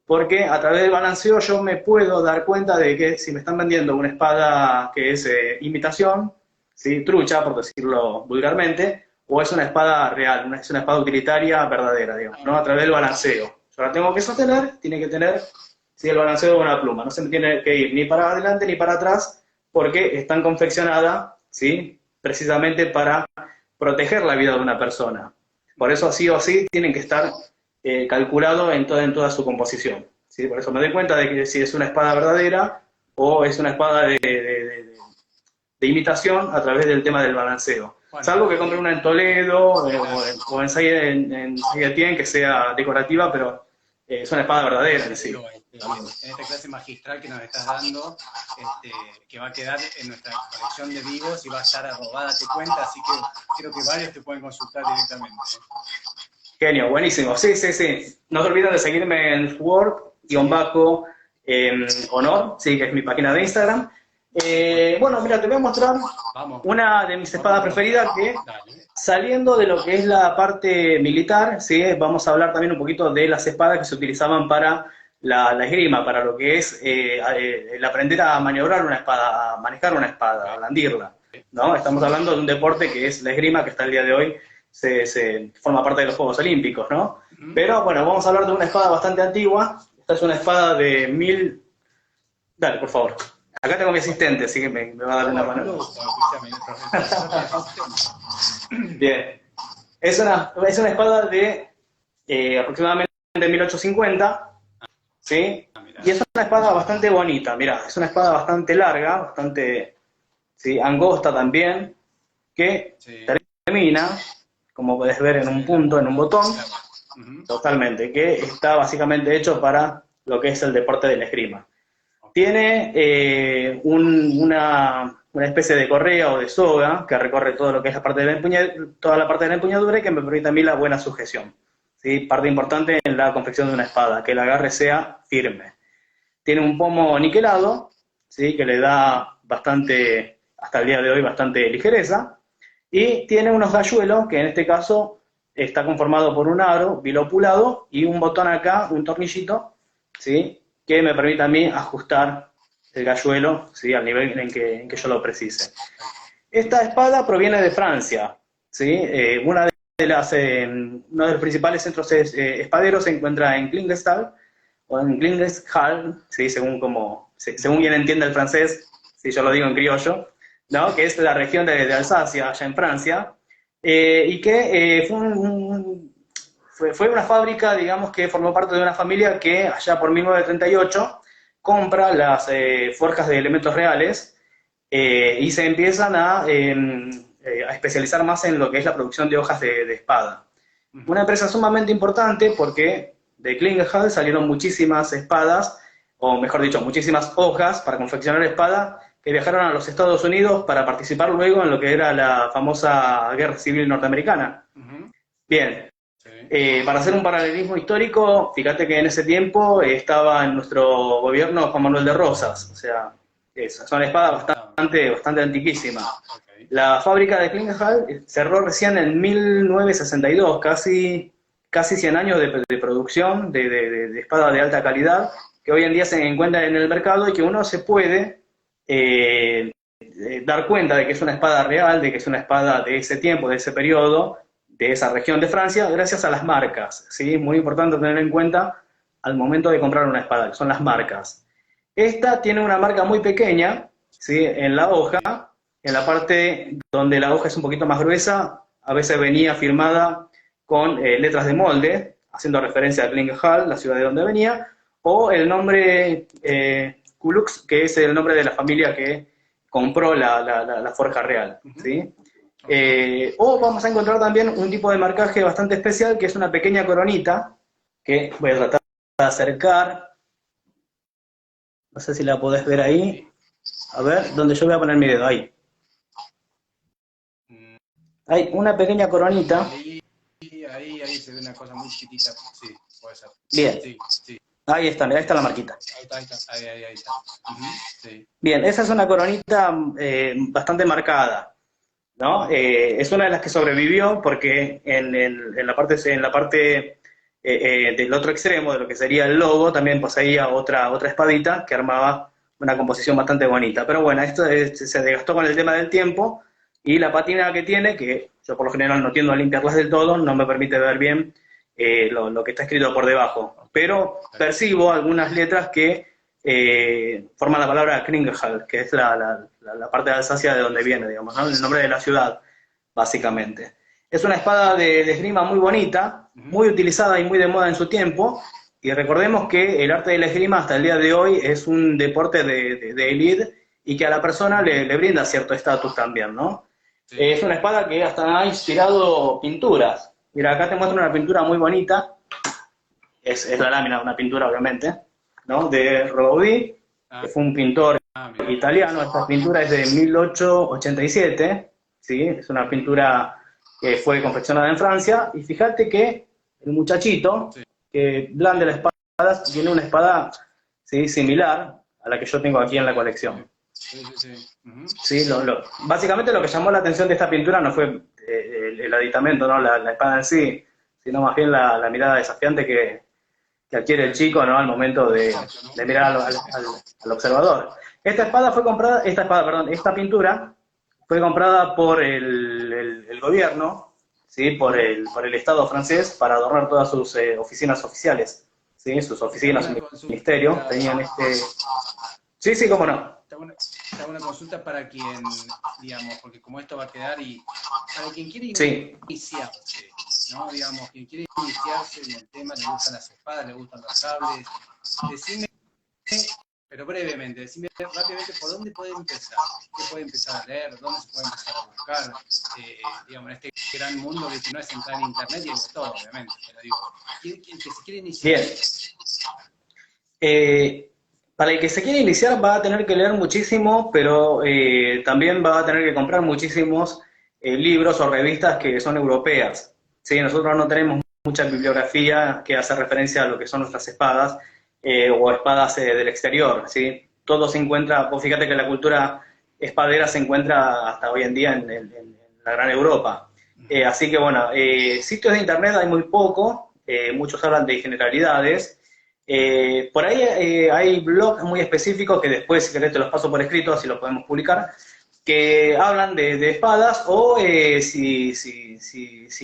B: porque a través del balanceo yo me puedo dar cuenta de que si me están vendiendo una espada que es imitación, ¿sí? Trucha, por decirlo vulgarmente, o es una espada real, es una espada utilitaria verdadera, digamos, ¿no? A través del balanceo. Yo la tengo que sostener, tiene que tener, ¿sí?, el balanceo de una pluma, no se me tiene que ir ni para adelante ni para atrás, porque están confeccionadas, ¿sí?, precisamente para proteger la vida de una persona. Por eso sí o sí tienen que estar calculado en toda su composición, ¿sí? Por eso me doy cuenta de que si es una espada verdadera o es una espada de imitación a través del tema del balanceo. Bueno, salvo que compre una en Toledo o en Saint-Étienne que sea decorativa, pero es una espada verdadera en sí.
A: En esta clase magistral que nos estás dando, que va a quedar en nuestra colección de vivos y va a estar arrobada a tu cuenta, así que creo que varios te pueden consultar directamente.
B: Genio, buenísimo. Sí, sí, sí. No te olvides de seguirme en Word-honor, sí, que es mi página de Instagram. Bueno, mira, te voy a mostrar una de mis espadas preferidas que, saliendo de lo que es la parte militar, ¿sí?, vamos a hablar también un poquito de las espadas que se utilizaban para la esgrima, para lo que es el aprender a maniobrar una espada, a manejar una espada, a blandirla, ¿no? Estamos hablando de un deporte que es la esgrima, que hasta el día de hoy se forma parte de los Juegos Olímpicos, ¿no? Pero bueno, vamos a hablar de una espada bastante antigua. Esta es una espada de 1000... Dale, por favor. Acá tengo mi asistente, así que me va a dar una mano. Bien. Es una espada de aproximadamente 1850, ¿sí? Y es una espada bastante bonita, mirá, es una espada bastante larga, bastante, ¿sí?, angosta también, que termina, como podés ver, en un punto, en un botón, totalmente, que está básicamente hecho para lo que es el deporte de la esgrima. Tiene una especie de correa o de soga que recorre todo lo que es toda la parte de la empuñadura, y que me permite a mí la buena sujeción, ¿sí? Parte importante en la confección de una espada, que el agarre sea firme. Tiene un pomo niquelado, ¿sí?, que le da bastante, hasta el día de hoy, bastante ligereza, y tiene unos galluelos, que en este caso está conformado por un aro bilopulado y un botón acá, un tornillito, ¿sí?, que me permite a mí ajustar el galluelo, ¿sí?, al nivel en que yo lo precise. Esta espada proviene de Francia, ¿sí? Uno de los principales centros espaderos se encuentra en Klingenthal, o en Klingenthal, ¿sí?, según quien entienda el francés, si yo lo digo en criollo, ¿no?, que es la región de Alsacia, allá en Francia, y que fue una fábrica, digamos, que formó parte de una familia que allá por 1938 compra las forjas de elementos reales, y se empiezan a especializar más en lo que es la producción de hojas de espada. Una empresa sumamente importante porque de Klingenthal salieron muchísimas espadas, o mejor dicho, muchísimas hojas para confeccionar espada que viajaron a los Estados Unidos para participar luego en lo que era la famosa Guerra Civil Norteamericana. Bien, para hacer un paralelismo histórico, fíjate que en ese tiempo estaba en nuestro gobierno Juan Manuel de Rosas, o sea, son espadas bastante antiquísimas. La fábrica de Klingenthal cerró recién en 1962, casi 100 años de producción de espada de alta calidad, que hoy en día se encuentra en el mercado y que uno se puede dar cuenta de que es una espada real, de que es una espada de ese tiempo, de ese periodo, de esa región de Francia, gracias a las marcas, ¿sí? Muy importante tener en cuenta al momento de comprar una espada, que son las marcas. Esta tiene una marca muy pequeña, ¿sí? En la hoja, en la parte donde la hoja es un poquito más gruesa, a veces venía firmada con letras de molde, haciendo referencia a Klingenthal, la ciudad de donde venía, o el nombre Kulux, que es el nombre de la familia que compró la forja real, ¿sí? O vamos a encontrar también un tipo de marcaje bastante especial, que es una pequeña coronita, que voy a tratar de acercar, no sé si la podés ver ahí, a ver, donde yo voy a poner mi dedo, ahí. Hay una pequeña coronita.
A: Ahí se ve una cosa muy chiquitita, sí, puede ser.
B: Bien.
A: Sí.
B: Ahí está, mirá, ahí está la marquita.
A: Ahí está. Sí.
B: Bien, esa es una coronita bastante marcada, ¿no? Es una de las que sobrevivió porque en la parte del otro extremo de lo que sería el logo también poseía otra espadita que armaba una composición bastante bonita. Pero bueno, esto se desgastó con el tema del tiempo y la pátina que tiene, que yo por lo general no tiendo a limpiarlas del todo, no me permite ver bien lo que está escrito por debajo. Pero percibo algunas letras que forman la palabra Klingenthal, que es la parte de Alsacia de donde viene, digamos, ¿no? El nombre de la ciudad, básicamente. Es una espada de esgrima muy bonita, muy utilizada y muy de moda en su tiempo, y recordemos que el arte de la esgrima hasta el día de hoy es un deporte de élite y que a la persona le brinda cierto estatus también, ¿no? Sí. Es una espada que hasta ha inspirado pinturas. Mira, acá te muestro una pintura muy bonita, es la lámina de una pintura, obviamente, ¿no? De Gaudí, que fue un pintor italiano. Esta pintura es de 1887, ¿sí? Es una pintura que fue confeccionada en Francia, y fíjate que el muchachito que blande la espada tiene una espada, ¿sí? Similar a la que yo tengo aquí en la colección. Sí, básicamente lo que llamó la atención de esta pintura no fue el aditamento, ¿no? La espada en sí, sino más bien la mirada desafiante que adquiere el chico, ¿no? Al momento de mirar al observador. Esta pintura fue comprada por el gobierno, ¿sí? por el Estado francés, para adornar todas sus oficinas oficiales, ¿sí? Sus oficinas, su ministerio, tenían Sí, cómo no.
A: Está una consulta para quien, digamos, porque como esto va a quedar, y para quien quiere iniciarse, ¿no? Digamos, quien quiere iniciarse en el tema, le gustan las espadas, le gustan los sables, decime, pero brevemente, decime rápidamente por dónde puede empezar, qué puede empezar a leer, dónde se puede empezar a buscar, digamos, en este gran mundo que no es entrar en internet y de todo, obviamente, pero digo, quien que se quiere iniciar.
B: Bien. Para el que se quiere iniciar va a tener que leer muchísimo, pero también va a tener que comprar muchísimos libros o revistas que son europeas. ¿Sí? Nosotros no tenemos mucha bibliografía que hace referencia a lo que son nuestras espadas o espadas del exterior. ¿Sí? Todo se encuentra, vos fíjate que la cultura espadera se encuentra hasta hoy en día en la gran Europa. Así que bueno, sitios de internet hay muy poco, muchos hablan de generalidades. Por ahí hay blogs muy específicos que después, si querés, te los paso por escrito, así los podemos publicar, que hablan de espadas, o si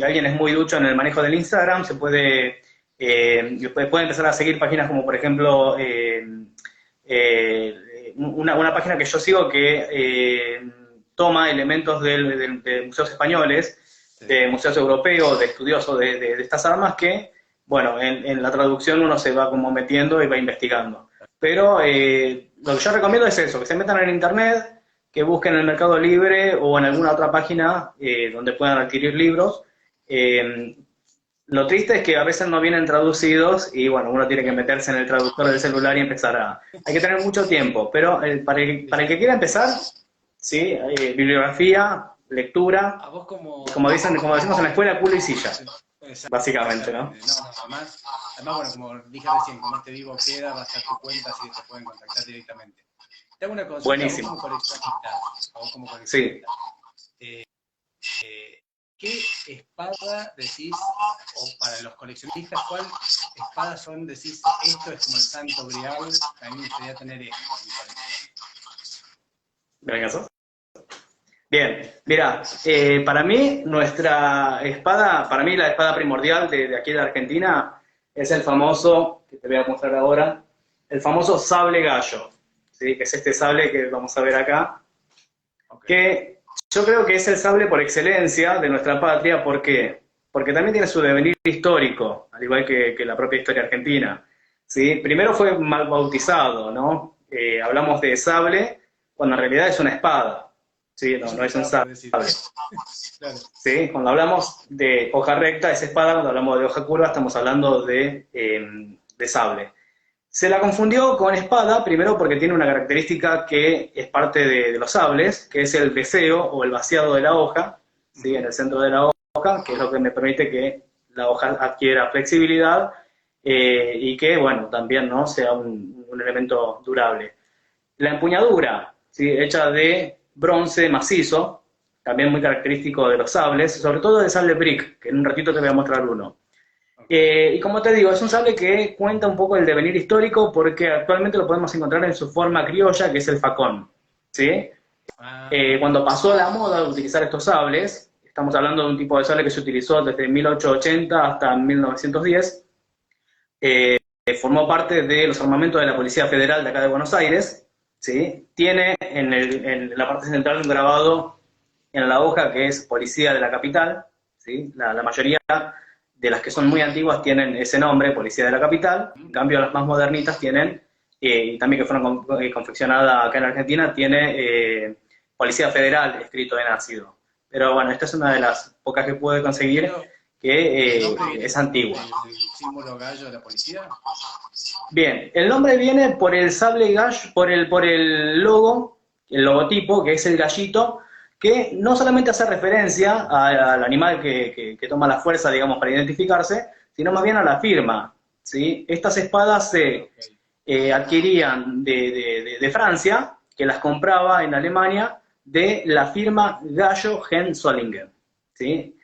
B: alguien es muy ducho en el manejo del Instagram, se puede empezar a seguir páginas como, por ejemplo, una página que yo sigo que toma elementos de museos españoles, de museos europeos, de estudiosos de estas armas que... Bueno, en la traducción uno se va como metiendo y va investigando. Pero lo que yo recomiendo es eso, que se metan en internet, que busquen en el Mercado Libre o en alguna otra página donde puedan adquirir libros. Eh, lo triste es que a veces no vienen traducidos y bueno, uno tiene que meterse en el traductor del celular y empezar a... Hay que tener mucho tiempo, pero para el que quiera empezar, sí, bibliografía, lectura,
A: A vos como...
B: como dicen, como decimos en la escuela, culo y silla, básicamente, ¿no?
A: Además, bueno, como dije recién, como este vivo queda, va a estar tu cuenta, así que te pueden contactar directamente. Te hago una consulta,
B: Buenísimo.
A: a vos como coleccionista,
B: Sí.
A: ¿qué espada decís, o para los coleccionistas, cuál espada son, decís, esto es como el santo grial, que a mí me gustaría tener esto en mi colección?
B: ¿Vengazo? Bien, mira, para mí nuestra espada, para mí la espada primordial de aquí de Argentina es el famoso, que te voy a mostrar ahora, el famoso sable gallo, ¿sí? Que es este sable que vamos a ver acá, que yo creo que es el sable por excelencia de nuestra patria. ¿Por qué? Porque también tiene su devenir histórico, al igual que la propia historia argentina, ¿sí? Primero fue mal bautizado, ¿no? Hablamos de sable cuando en realidad es una espada. Sí, no es un sable.
A: Claro.
B: ¿Sí? Cuando hablamos de hoja recta es espada, cuando hablamos de hoja curva estamos hablando de sable. Se la confundió con espada, primero porque tiene una característica que es parte de los sables, que es el deseo o el vaciado de la hoja, ¿sí? En el centro de la hoja, que es lo que me permite que la hoja adquiera flexibilidad y que, bueno, también no sea un elemento durable. La empuñadura, ¿sí? Hecha de bronce macizo, también muy característico de los sables, sobre todo del sable brick, que en un ratito te voy a mostrar uno. Y como te digo, es un sable que cuenta un poco el devenir histórico porque actualmente lo podemos encontrar en su forma criolla, que es el facón, ¿sí? Cuando pasó la moda de utilizar estos sables, estamos hablando de un tipo de sable que se utilizó desde 1880 hasta 1910, formó parte de los armamentos de la Policía Federal de acá de Buenos Aires, ¿sí? Tiene en la parte central un grabado en la hoja que es Policía de la Capital, ¿sí? La mayoría de las que son muy antiguas tienen ese nombre, Policía de la Capital. En cambio las más modernitas tienen, y también que fueron confeccionadas acá en Argentina, tiene Policía Federal escrito en ácido. Pero bueno, esta es una de las pocas que pude conseguir que es antigua.
A: ¿El símbolo gallo de la policía?
B: Bien, el nombre viene por el sable gallo, por el logo, el logotipo, que es el gallito, que no solamente hace referencia al animal que toma la fuerza, digamos, para identificarse, sino más bien a la firma, ¿sí? Estas espadas se adquirían de Francia, que las compraba en Alemania, de la firma Gallo Solingen, ¿sí?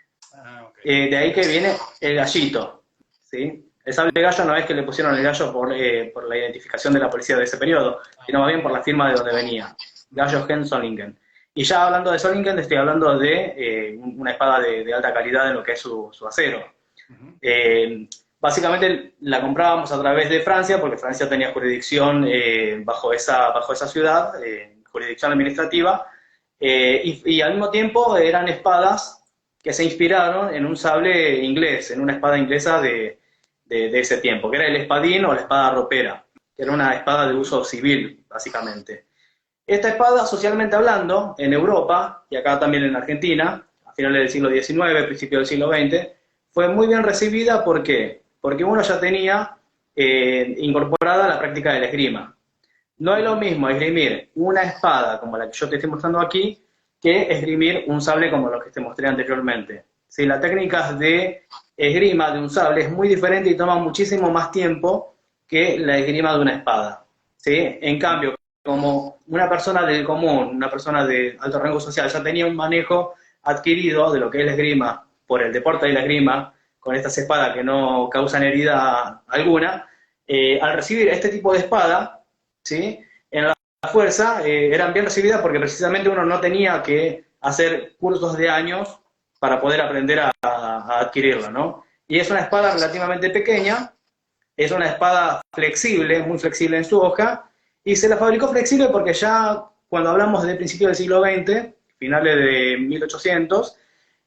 B: De ahí que viene el gallito, ¿sí? El sable gallo no es que le pusieron el gallo por la identificación de la policía de ese periodo, sino más bien por la firma de donde venía, Gallo Solingen. Y ya hablando de Solingen, estoy hablando de una espada de alta calidad en lo que es su acero. Básicamente la comprábamos a través de Francia, porque Francia tenía jurisdicción bajo esa ciudad, jurisdicción administrativa, y al mismo tiempo eran espadas que se inspiraron en un sable inglés, en una espada inglesa de ese tiempo, que era el espadín o la espada ropera, que era una espada de uso civil, básicamente. Esta espada, socialmente hablando, en Europa, y acá también en Argentina, a finales del siglo XIX, principios del siglo XX, fue muy bien recibida. ¿Por qué? Porque uno ya tenía incorporada la práctica del esgrima. No es lo mismo esgrimir una espada como la que yo te estoy mostrando aquí, que esgrimir un sable como los que te mostré anteriormente. ¿Sí? Las técnicas de esgrima de un sable es muy diferente y toma muchísimo más tiempo que la esgrima de una espada, ¿sí? En cambio, como una persona del común, una persona de alto rango social, ya tenía un manejo adquirido de lo que es la esgrima por el deporte de la esgrima, con estas espadas que no causan herida alguna, al recibir este tipo de espada, ¿sí? En la fuerza eran bien recibidas porque precisamente uno no tenía que hacer cursos de años para poder aprender a adquirirla, ¿no? Y es una espada relativamente pequeña, es una espada flexible, muy flexible en su hoja, y se la fabricó flexible porque ya cuando hablamos de principios del siglo XX, finales de 1800,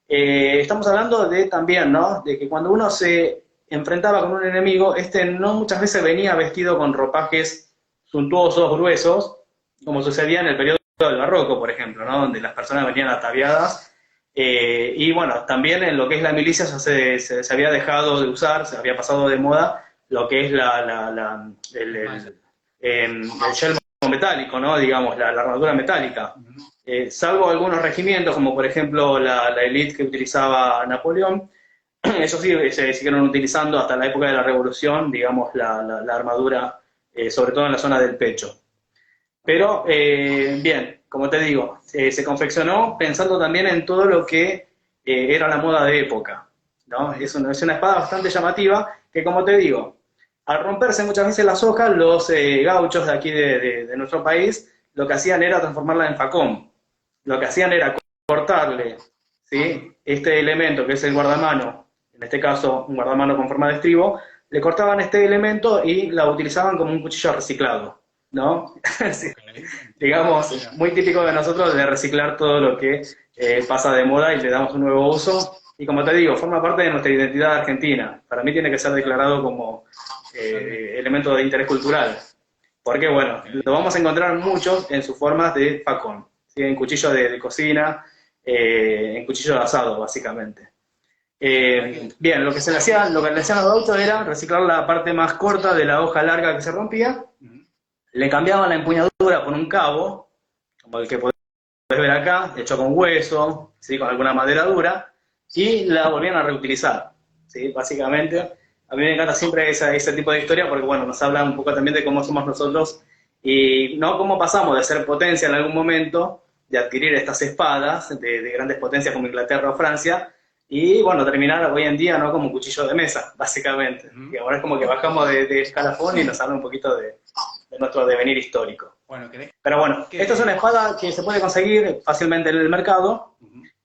B: estamos hablando de también, ¿no? De que cuando uno se enfrentaba con un enemigo, no muchas veces venía vestido con ropajes suntuosos, gruesos, como sucedía en el periodo del barroco, por ejemplo, ¿no? Donde las personas venían ataviadas. Y bueno, también en lo que es la milicia ya se había dejado de usar, se había pasado de moda lo que es el yelmo metálico, ¿no? Digamos, la armadura metálica. Salvo algunos regimientos, como por ejemplo la élite que utilizaba Napoleón, eso sí, se siguieron utilizando hasta la época de la Revolución, digamos, la armadura, sobre todo en la zona del pecho. Pero, bien, como te digo, se confeccionó pensando también en todo lo que era la moda de época, ¿no? Es una espada bastante llamativa que, como te digo, al romperse muchas veces las hojas, los gauchos de aquí de nuestro país, lo que hacían era transformarla en facón. Lo que hacían era cortarle, ¿sí?, este elemento que es el guardamano, en este caso un guardamano con forma de estribo, le cortaban este elemento y la utilizaban como un cuchillo reciclado, ¿no? Sí. Digamos, muy típico de nosotros de reciclar todo lo que pasa de moda y le damos un nuevo uso. Y como te digo, forma parte de nuestra identidad argentina. Para mí tiene que ser declarado como elemento de interés cultural. Porque, bueno, lo vamos a encontrar mucho en sus formas de facón, ¿sí? En cuchillo de cocina, en cuchillo de asado, básicamente. Bien, lo que le hacían a los gauchos era reciclar la parte más corta de la hoja larga que se rompía, le cambiaban la empuñadura por un cabo, como el que podés ver acá, hecho con hueso, ¿sí?, con alguna madera dura, y la volvían a reutilizar, ¿sí? Básicamente, a mí me encanta siempre ese tipo de historia porque, bueno, nos habla un poco también de cómo somos nosotros y no cómo pasamos de ser potencia en algún momento, de adquirir estas espadas de grandes potencias como Inglaterra o Francia, y bueno, terminar hoy en día, ¿no?, como un cuchillo de mesa, básicamente. Y ahora es como que bajamos de escalafón y nos habla un poquito de nuestro devenir histórico.
A: Bueno,
B: pero bueno, esta es una espada que se puede conseguir fácilmente en el mercado.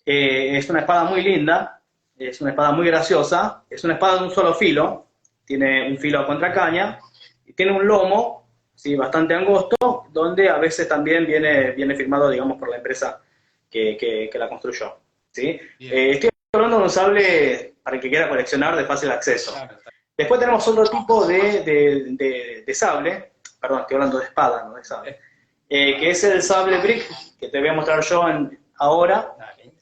B: Es una espada muy linda, es una espada muy graciosa, es una espada de un solo filo, tiene un filo a contracaña, y tiene un lomo, ¿sí?, bastante angosto, donde a veces también viene firmado, digamos, por la empresa que la construyó, ¿sí? Estoy hablando de un sable para el que quiera coleccionar de fácil acceso. Claro. Después tenemos otro tipo de sable, perdón, estoy hablando de espada, no de sable, que es el sable brick, que te voy a mostrar yo ahora,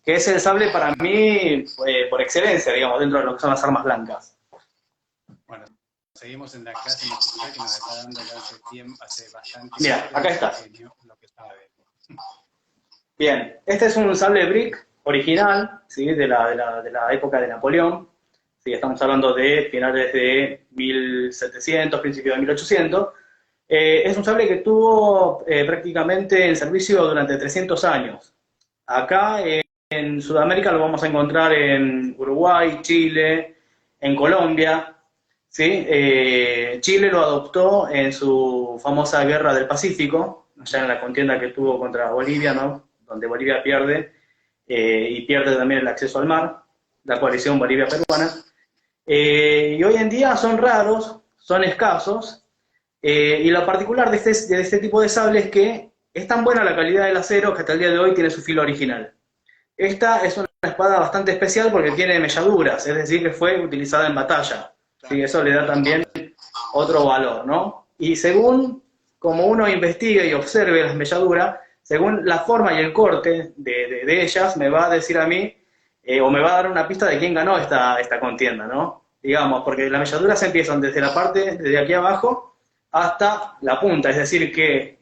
B: que es el sable para mí por excelencia, digamos, dentro de lo que son las armas blancas.
A: Bueno, seguimos en la clase que nos está dando ya hace bastante.
B: Mira, acá está. Bien, este es un sable brick original, ¿sí?, de la época de Napoleón. Sí, estamos hablando de finales de 1700, principios de 1800. Es un sable que tuvo prácticamente en servicio durante 300 años. Acá en Sudamérica lo vamos a encontrar en Uruguay, Chile, en Colombia, ¿sí? Chile lo adoptó en su famosa Guerra del Pacífico, allá en la contienda que tuvo contra Bolivia, ¿no?, donde Bolivia pierde, y pierde también el acceso al mar, la coalición Bolivia-Peruana. Y hoy en día son raros, son escasos, y lo particular de este tipo de sable es que es tan buena la calidad del acero que hasta el día de hoy tiene su filo original. Esta es una espada bastante especial porque tiene melladuras, es decir, que fue utilizada en batalla. ¿Sí? Eso le da también otro valor, ¿no? Y según como uno investigue y observe las melladuras, según la forma y el corte de ellas, me va a decir a mí, o me va a dar una pista de quién ganó esta contienda, ¿no? Digamos, porque las melladuras empiezan desde la parte, desde aquí abajo, hasta la punta, es decir, que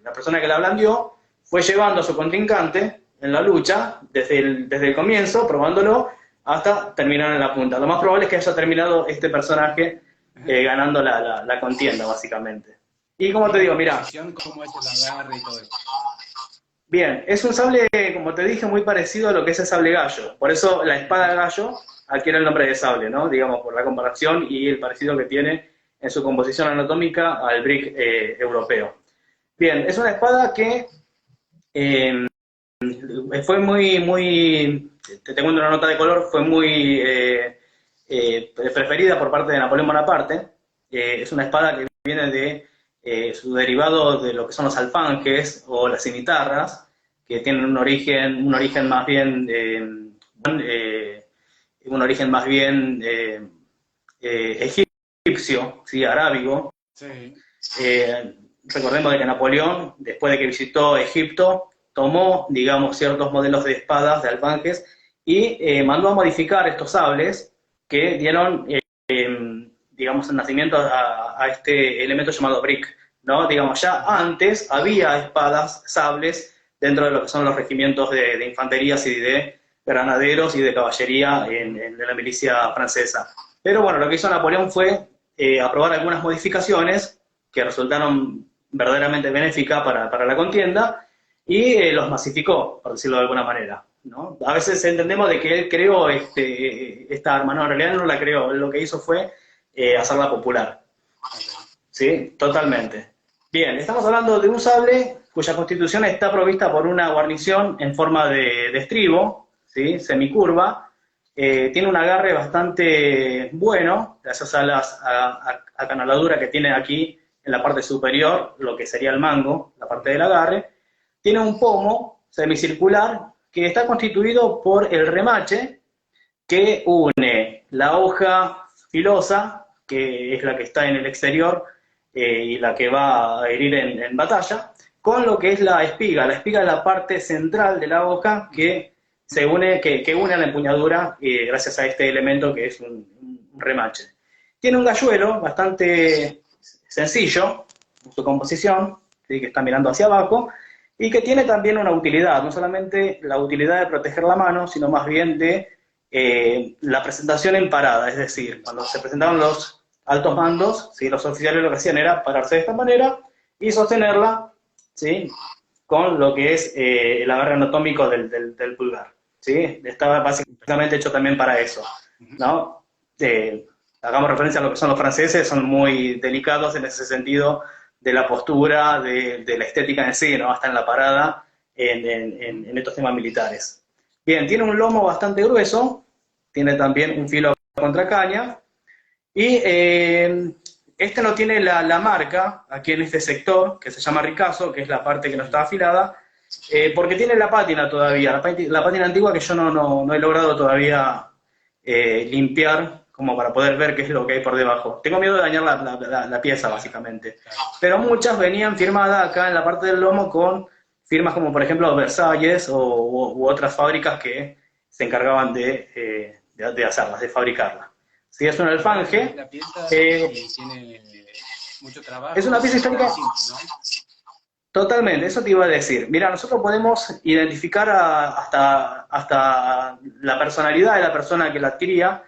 B: la persona que la blandió fue llevando a su contrincante en la lucha, desde el comienzo, probándolo, hasta terminar en la punta. Lo más probable es que haya terminado este personaje ganando la contienda, básicamente. Y como te digo, mira.
A: ¿Cómo es el agarre y todo eso?
B: Bien, es un sable, como te dije, muy parecido a lo que es el sable gallo. Por eso la espada gallo adquiere el nombre de sable, ¿no? Digamos, por la comparación y el parecido que tiene en su composición anatómica al brick europeo. Bien, es una espada que fue muy, te cuento una nota de color, fue muy preferida por parte de Napoleón Bonaparte. Es una espada que viene de su derivado de lo que son los alfanjes o las cimitarras, que tienen un origen más bien egipcio, ¿sí?, arábigo.
A: Sí.
B: recordemos de que Napoleón, después de que visitó Egipto, tomó, digamos, ciertos modelos de espadas, de alfanjes, y mandó a modificar estos sables que dieron, digamos, el nacimiento a este elemento llamado brick, ¿no? Digamos, ya antes había espadas, sables, dentro de lo que son los regimientos de infanterías y de granaderos y de caballería en la milicia francesa. Pero bueno, lo que hizo Napoleón fue aprobar algunas modificaciones que resultaron verdaderamente benéficas para la contienda, y los masificó, por decirlo de alguna manera, ¿no? A veces entendemos de que él creó esta arma, no, en realidad no la creó, él lo que hizo fue hacerla popular. ¿Sí? Totalmente. Bien, estamos hablando de un sable cuya constitución está provista por una guarnición en forma de estribo, ¿sí? Semicurva, tiene un agarre bastante bueno, gracias a las acanaladura que tiene aquí en la parte superior, lo que sería el mango, la parte del agarre. Tiene un pomo semicircular que está constituido por el remache que une la hoja filosa, que es la que está en el exterior y la que va a herir en batalla, con lo que es la espiga. La espiga es la parte central de la hoja que se une, que une a la empuñadura gracias a este elemento que es un remache. Tiene un galluelo bastante sencillo en su composición, ¿sí? Que está mirando hacia abajo, y que tiene también una utilidad, no solamente la utilidad de proteger la mano, sino más bien de la presentación en parada, es decir, cuando se presentaban los altos mandos, ¿sí? Los oficiales lo que hacían era pararse de esta manera y sostenerla, ¿sí? Con lo que es el agarre anatómico del pulgar, ¿sí? Estaba básicamente hecho también para eso, ¿no? Hagamos referencia a lo que son los franceses, son muy delicados en ese sentido de la postura, de la estética en sí, ¿no? Hasta en la parada, en estos temas militares. Bien, tiene un lomo bastante grueso, tiene también un filo contra caña, y este no tiene la marca aquí en este sector, que se llama ricazo, que es la parte que no está afilada, porque tiene la pátina todavía, la pátina antigua que yo no he logrado todavía limpiar, como para poder ver qué es lo que hay por debajo. Tengo miedo de dañar la pieza, básicamente. Pero muchas venían firmadas acá en la parte del lomo con firmas como, por ejemplo, Versalles u otras fábricas que se encargaban de hacerlas, de fabricarlas. Si es un alfanje,
A: La pieza tiene mucho trabajo.
B: Es una pieza histórica,
A: ¿no?
B: Totalmente, eso te iba a decir. Mira, nosotros podemos identificar hasta la personalidad de la persona que la adquiría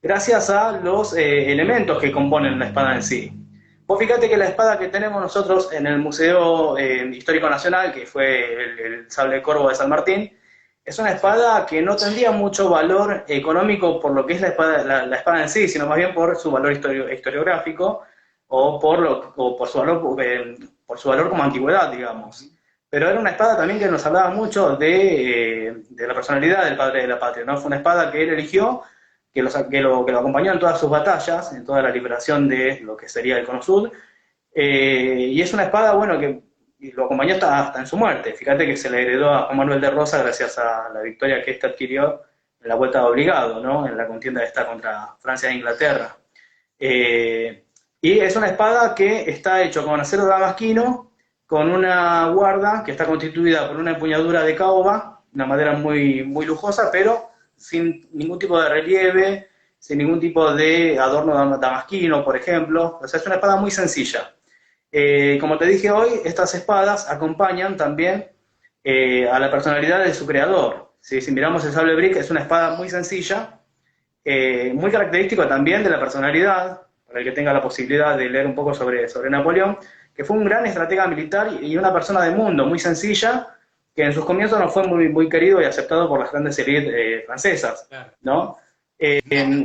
B: gracias a los elementos que componen la espada en sí. Vos fíjate que la espada que tenemos nosotros en el Museo Histórico Nacional, que fue el sable de corvo de San Martín, es una espada que no tendría mucho valor económico por lo que es la espada en sí, sino más bien por su valor historiográfico o por su valor como antigüedad, digamos. Pero era una espada también que nos hablaba mucho de la personalidad del padre de la patria, ¿no? Fue una espada que él eligió, que lo acompañó en todas sus batallas, en toda la liberación de lo que sería el Cono Sur, y es una espada, bueno, que lo acompañó hasta en su muerte. Fíjate que se le heredó a Juan Manuel de Rosa gracias a la victoria que éste adquirió en la vuelta de obligado, ¿no? En la contienda esta contra Francia e Inglaterra. Y es una espada que está hecha con acero damasquino, con una guarda que está constituida por una empuñadura de caoba, una madera muy, muy lujosa, pero sin ningún tipo de relieve, sin ningún tipo de adorno damasquino, por ejemplo. O sea, es una espada muy sencilla. Como te dije hoy, estas espadas acompañan también a la personalidad de su creador. ¿Sí? Si miramos el sable brick, es una espada muy sencilla, muy característico también de la personalidad, para el que tenga la posibilidad de leer un poco sobre Napoleón, que fue un gran estratega militar y una persona de mundo, muy sencilla, que en sus comienzos no fue muy, muy querido y aceptado por las grandes élites francesas, ¿no?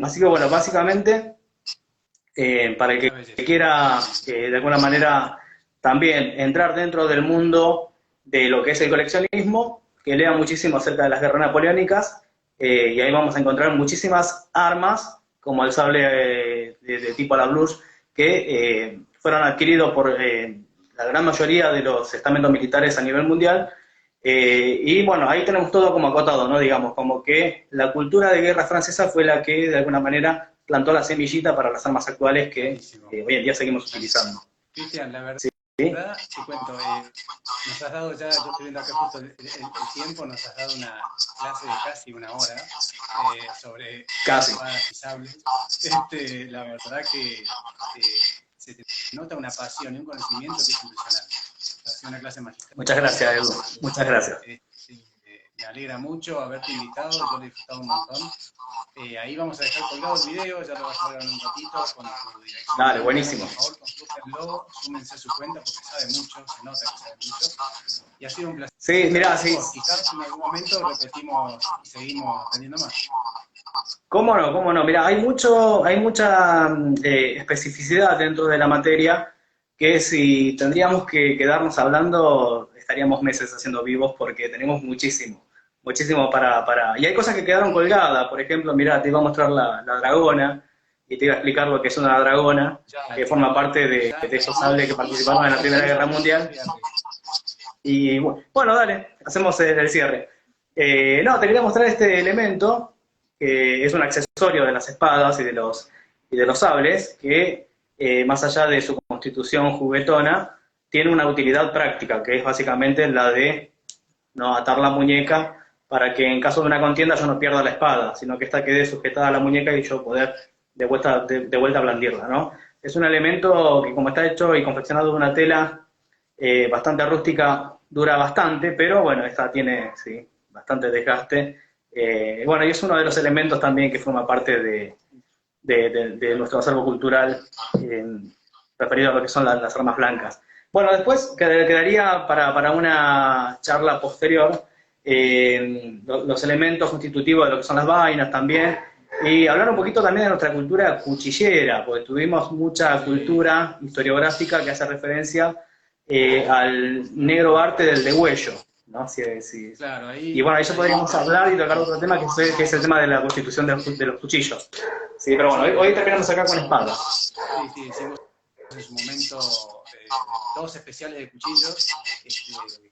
B: Así que bueno, básicamente, para el que quiera de alguna manera también entrar dentro del mundo de lo que es el coleccionismo, que lea muchísimo acerca de las guerras napoleónicas, y ahí vamos a encontrar muchísimas armas, como el sable de tipo la Bluche, que fueron adquiridos por la gran mayoría de los estamentos militares a nivel mundial. Y bueno, ahí tenemos todo como acotado, ¿no? Digamos, como que la cultura de guerra francesa fue la que de alguna manera plantó la semillita para las armas actuales que hoy en día seguimos utilizando.
A: Cristian, la verdad.
B: Sí.
A: verdad, te cuento, nos has dado ya, yo estoy viendo acá justo el tiempo, nos has dado una clase de casi una hora sobre
B: Casi.
A: espadas y sables. La verdad que se te nota una pasión y un conocimiento que es impresionante. Ha sido una clase magistral.
B: Muchas gracias, Edu. Muchas gracias.
A: Me alegra mucho haberte invitado, yo lo he disfrutado un montón. Ahí vamos a dejar colgado el video, ya lo vas a ver en un ratito con tu dirección.
B: Dale, buenísimo.
A: Por favor, consúltenlo, súmense a su cuenta porque sabe mucho, se nota que sabe mucho. Y ha sido un placer.
B: Sí, mirá, sí.
A: Quizás en algún momento repetimos y seguimos aprendiendo más.
B: ¿Cómo no? ¿Cómo no? Mira, hay mucha especificidad dentro de la materia que si tendríamos que quedarnos hablando estaríamos meses haciendo vivos porque tenemos muchísimo para... Y hay cosas que quedaron colgadas, por ejemplo, mira, te iba a mostrar la dragona y te iba a explicar lo que es una dragona, que forma parte de esos sables que participaron en la Primera Guerra Mundial. Y bueno, dale, hacemos el cierre. No, te quería mostrar este elemento, que es un accesorio de las espadas y de los sables, que más allá de su constitución juguetona, tiene una utilidad práctica, que es básicamente la de no atar la muñeca para que en caso de una contienda yo no pierda la espada, sino que esta quede sujetada a la muñeca y yo poder de vuelta blandirla, ¿no? Es un elemento que como está hecho y confeccionado de una tela bastante rústica, dura bastante, pero bueno, esta tiene sí, bastante desgaste. Bueno, y es uno de los elementos también que forma parte de nuestro acervo cultural referido a lo que son las armas blancas. Bueno, después quedaría para una charla posterior los elementos constitutivos de lo que son las vainas también, y hablar un poquito también de nuestra cultura cuchillera, porque tuvimos mucha cultura historiográfica que hace referencia al negro arte del degüello, ¿no?
A: Claro, ahí,
B: y bueno, ahí ya podríamos hablar y tocar otro tema que es el tema de la constitución de los cuchillos. Sí, pero bueno, hoy terminamos acá con espadas.
A: Sí, hicimos en su momento dos especiales de cuchillos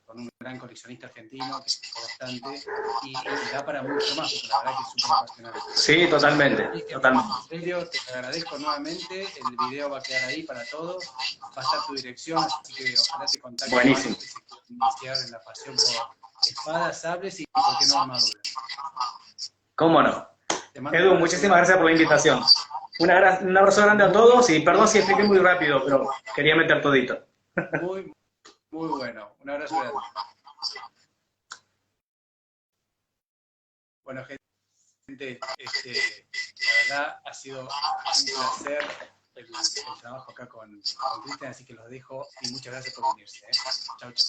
A: con un gran coleccionista argentino que se fue bastante y da para mucho más, porque la verdad que es súper apasionante.
B: Sí, totalmente.
A: En serio, te agradezco nuevamente, el video va a quedar ahí para todos, va a estar tu dirección, así que ojalá te contacten.
B: Buenísimo.
A: Que se quieran iniciar en la pasión por espadas, sables y por qué no armaduras.
B: ¿Cómo no? Edu, muchísimas gracias por la invitación. Un abrazo grande a todos y perdón si expliqué muy rápido, pero quería meter todito.
A: Muy bueno. Un abrazo grande. Bueno, gente, la verdad ha sido un placer el trabajo acá con Cristian, así que los dejo y muchas gracias por unirse. Chau, chau.